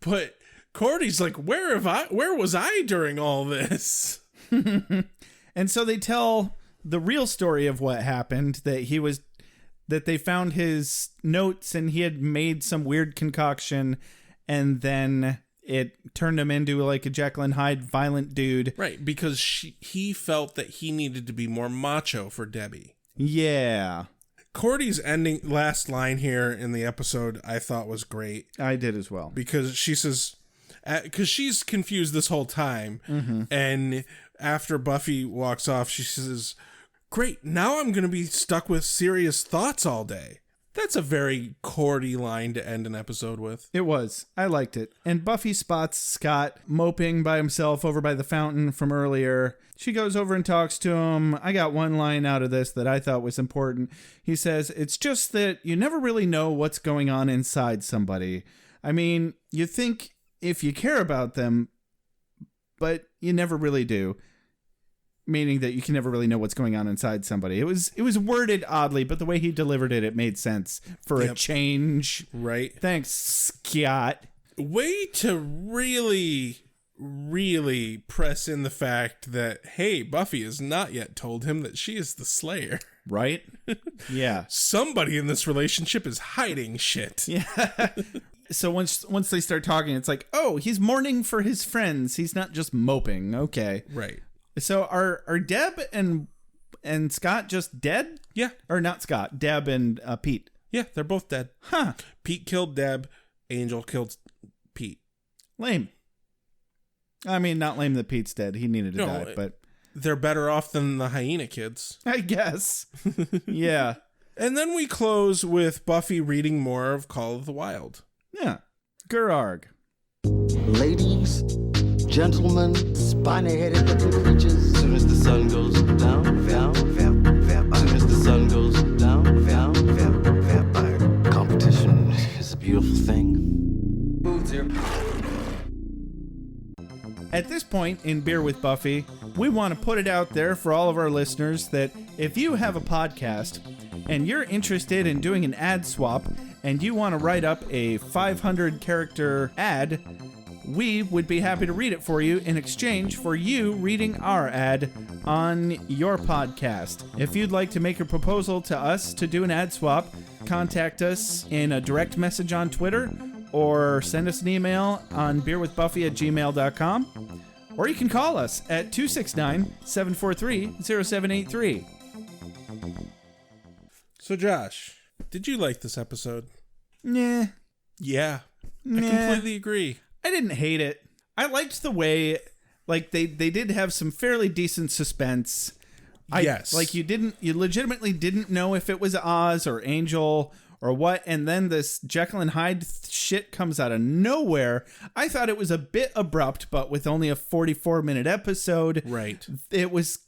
Speaker 1: But Cordy's like, where was I during all this?
Speaker 7: And so they tell the real story of what happened, that they found his notes and he had made some weird concoction and then it turned him into like a Jekyll and Hyde violent dude.
Speaker 1: Right, because he felt that he needed to be more macho for Debbie.
Speaker 7: Yeah.
Speaker 1: Cordy's last line here in the episode I thought was great.
Speaker 7: I did as well.
Speaker 1: Because she says, because she's confused this whole time. Mm-hmm. And after Buffy walks off, she says, great, now I'm going to be stuck with serious thoughts all day. That's a very Cordy line to end an episode with.
Speaker 7: It was. I liked it. And Buffy spots Scott moping by himself over by the fountain from earlier. She goes over and talks to him. I got one line out of this that I thought was important. He says, it's just that you never really know what's going on inside somebody. I mean, you think if you care about them, but you never really do. Meaning that you can never really know what's going on inside somebody. It was worded oddly, but the way he delivered it made sense for a change.
Speaker 1: Right.
Speaker 7: Thanks, Scott.
Speaker 1: Way to really really press in the fact that, hey, Buffy has not yet told him that she is the Slayer.
Speaker 7: Right? Yeah.
Speaker 1: Somebody in this relationship is hiding shit.
Speaker 7: Yeah. So once they start talking, it's like, oh, he's mourning for his friends. He's not just moping. Okay.
Speaker 1: Right.
Speaker 7: So are Deb and Scott just dead?
Speaker 1: Yeah.
Speaker 7: Or not Scott, Deb and Pete.
Speaker 1: Yeah, they're both dead.
Speaker 7: Huh.
Speaker 1: Pete killed Deb. Angel killed Pete.
Speaker 7: Lame. I mean, not lame that Pete's dead. He needed to die, but...
Speaker 1: They're better off than the hyena kids.
Speaker 7: I guess. Yeah.
Speaker 1: And then we close with Buffy reading more of Call of the Wild.
Speaker 7: Yeah. Gerarg.
Speaker 8: Ladies, gentlemen, spiny-headed looking creatures.
Speaker 3: Soon as the sun goes down, down,
Speaker 8: vampire.
Speaker 3: soon as the sun goes down, down,
Speaker 8: Vampire.
Speaker 3: competition is a beautiful thing.
Speaker 10: Boots here.
Speaker 7: At this point in Beer with Buffy, we want to put it out there for all of our listeners that if you have a podcast and you're interested in doing an ad swap and you want to write up a 500-character ad, we would be happy to read it for you in exchange for you reading our ad on your podcast. If you'd like to make a proposal to us to do an ad swap, contact us in a direct message on Twitter or send us an email on beerwithbuffy@gmail.com. Or you can call us at 269-743-0783.
Speaker 1: So, Josh, did you like this episode?
Speaker 7: Nah.
Speaker 1: Yeah.
Speaker 7: Nah.
Speaker 1: I completely agree.
Speaker 7: I didn't hate it. I liked the way, like, they did have some fairly decent suspense.
Speaker 1: Yes.
Speaker 7: Like, you legitimately didn't know if it was Oz or Angel or what, and then this Jekyll and Hyde shit comes out of nowhere. I thought it was a bit abrupt, but with only a 44-minute episode,
Speaker 1: right?
Speaker 7: It was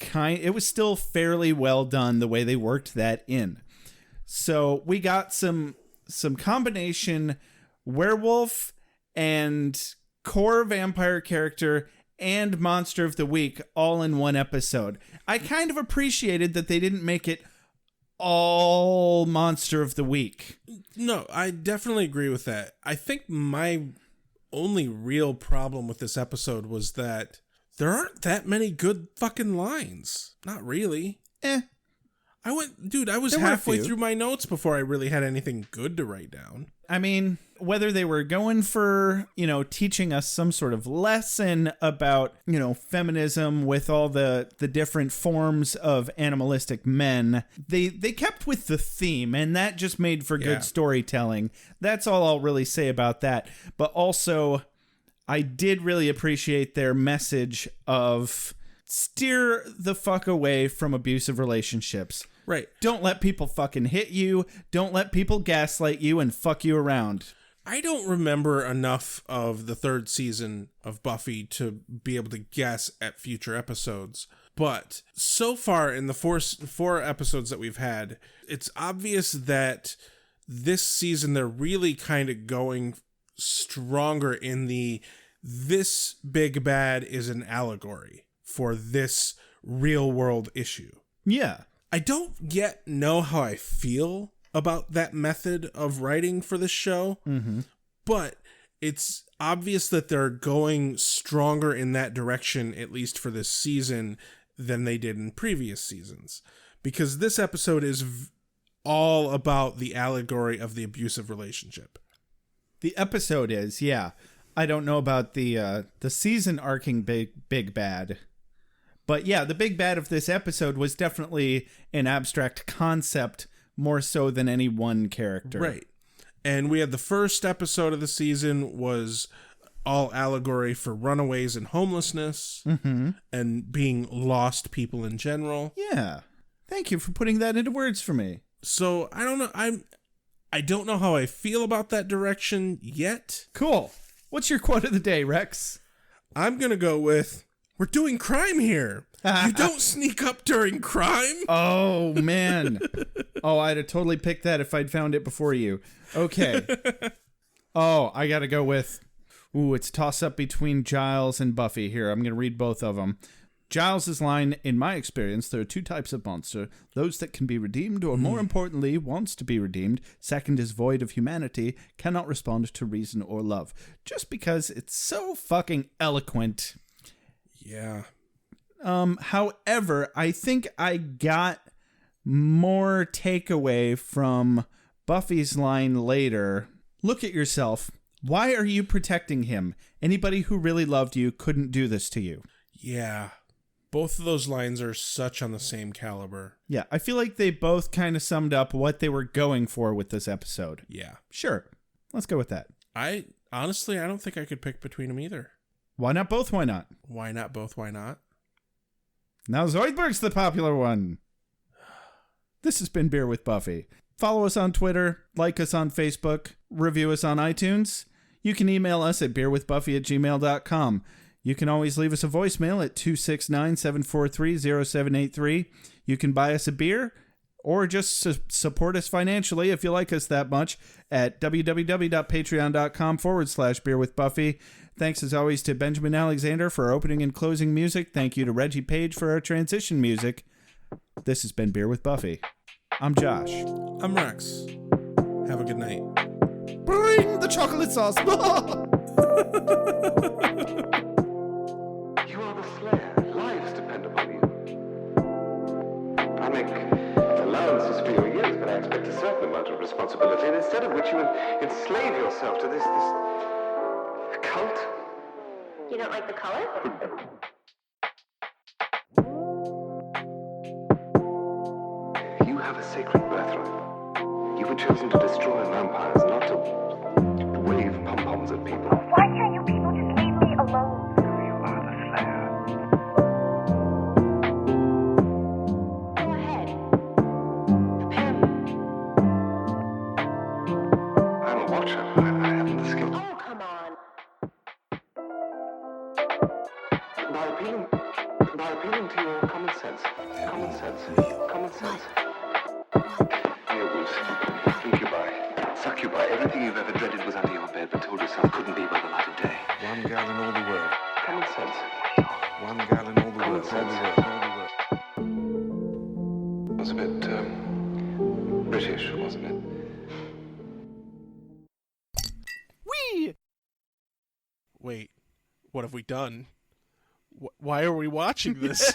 Speaker 7: still fairly well done the way they worked that in. So we got some combination werewolf and core vampire character and monster of the week all in one episode. I kind of appreciated that they didn't make it all monster of the week.
Speaker 1: No, I definitely agree with that. I think my only real problem with this episode was that there aren't that many good fucking lines. Not really. I was halfway through my notes before I really had anything good to write down.
Speaker 7: I mean, whether they were going for, teaching us some sort of lesson about, feminism with all the different forms of animalistic men, they kept with the theme, and that just made for good storytelling. That's all I'll really say about that. But also, I did really appreciate their message of steer the fuck away from abusive relationships.
Speaker 1: Right.
Speaker 7: Don't let people fucking hit you. Don't let people gaslight you and fuck you around.
Speaker 1: I don't remember enough of the third season of Buffy to be able to guess at future episodes. But so far in the four episodes that we've had, it's obvious that this season they're really kind of going stronger in this big bad is an allegory for this real world issue.
Speaker 7: Yeah.
Speaker 1: I don't yet know how I feel about that method of writing for this show, but it's obvious that they're going stronger in that direction, at least for this season, than they did in previous seasons. Because this episode is all about the allegory of the abusive relationship.
Speaker 7: The episode is, yeah. I don't know about the season arcing big bad. But yeah, the big bad of this episode was definitely an abstract concept more so than any one character.
Speaker 1: Right. And we had the first episode of the season was all allegory for runaways and homelessness and being lost people in general.
Speaker 7: Yeah. Thank you for putting that into words for me.
Speaker 1: So I don't know. I don't know how I feel about that direction yet.
Speaker 7: Cool. What's your quote of the day, Rex?
Speaker 1: I'm going to go with, we're doing crime here. You don't sneak up during crime.
Speaker 7: Oh, man. Oh, I'd have totally picked that if I'd found it before you. Okay. Oh, I got to go with, it's toss up between Giles and Buffy here. I'm going to read both of them. Giles's line, in my experience, there are two types of monster. Those that can be redeemed, or more importantly, wants to be redeemed. Second is void of humanity, cannot respond to reason or love. Just because it's so fucking eloquent.
Speaker 1: Yeah.
Speaker 7: However, I think I got more takeaway from Buffy's line later. Look at yourself. Why are you protecting him? Anybody who really loved you couldn't do this to you.
Speaker 1: Yeah. Both of those lines are such on the same caliber.
Speaker 7: Yeah, I feel like they both kind of summed up what they were going for with this episode.
Speaker 1: Yeah.
Speaker 7: Sure. Let's go with that.
Speaker 1: Honestly, I don't think I could pick between them either.
Speaker 7: Why not both? Why not?
Speaker 1: Why not both? Why not?
Speaker 7: Now Zoidberg's the popular one. This has been Beer with Buffy. Follow us on Twitter, like us on Facebook, review us on iTunes. You can email us at beerwithbuffy@gmail.com. You can always leave us a voicemail at 269-743-0783. You can buy us a beer or just support us financially if you like us that much at www.patreon.com/beerwithbuffy. Thanks as always to Benjamin Alexander for our opening and closing music. Thank you to Reggie Page for our transition music. This has been Beer with Buffy. I'm Josh.
Speaker 1: I'm Rex. Have a good night.
Speaker 7: Bring the chocolate sauce.
Speaker 2: You are the slayer. Lives depend upon you. I make allowances for your years, but I expect a certain amount of responsibility, and instead of which you enslave yourself to this cult.
Speaker 9: You don't like the color?
Speaker 2: You have a sacred birthright. You were chosen to destroy vampires, not to wave pom-poms at people.
Speaker 11: Why can't you people just leave me alone?
Speaker 2: You are the slayer.
Speaker 9: Go ahead.
Speaker 2: I'm a watcher. I haven't the skill.
Speaker 9: Oh, come on.
Speaker 2: By appealing to your common sense. Earwolves, incubi, succubi, everything you've ever dreaded was under your bed, but told yourself couldn't be by the light of day.
Speaker 3: One girl in all the world.
Speaker 2: Common sense.
Speaker 3: One girl in all the world.
Speaker 2: It was a bit, British, wasn't it?
Speaker 1: Wait, what have we done? Why are we watching this?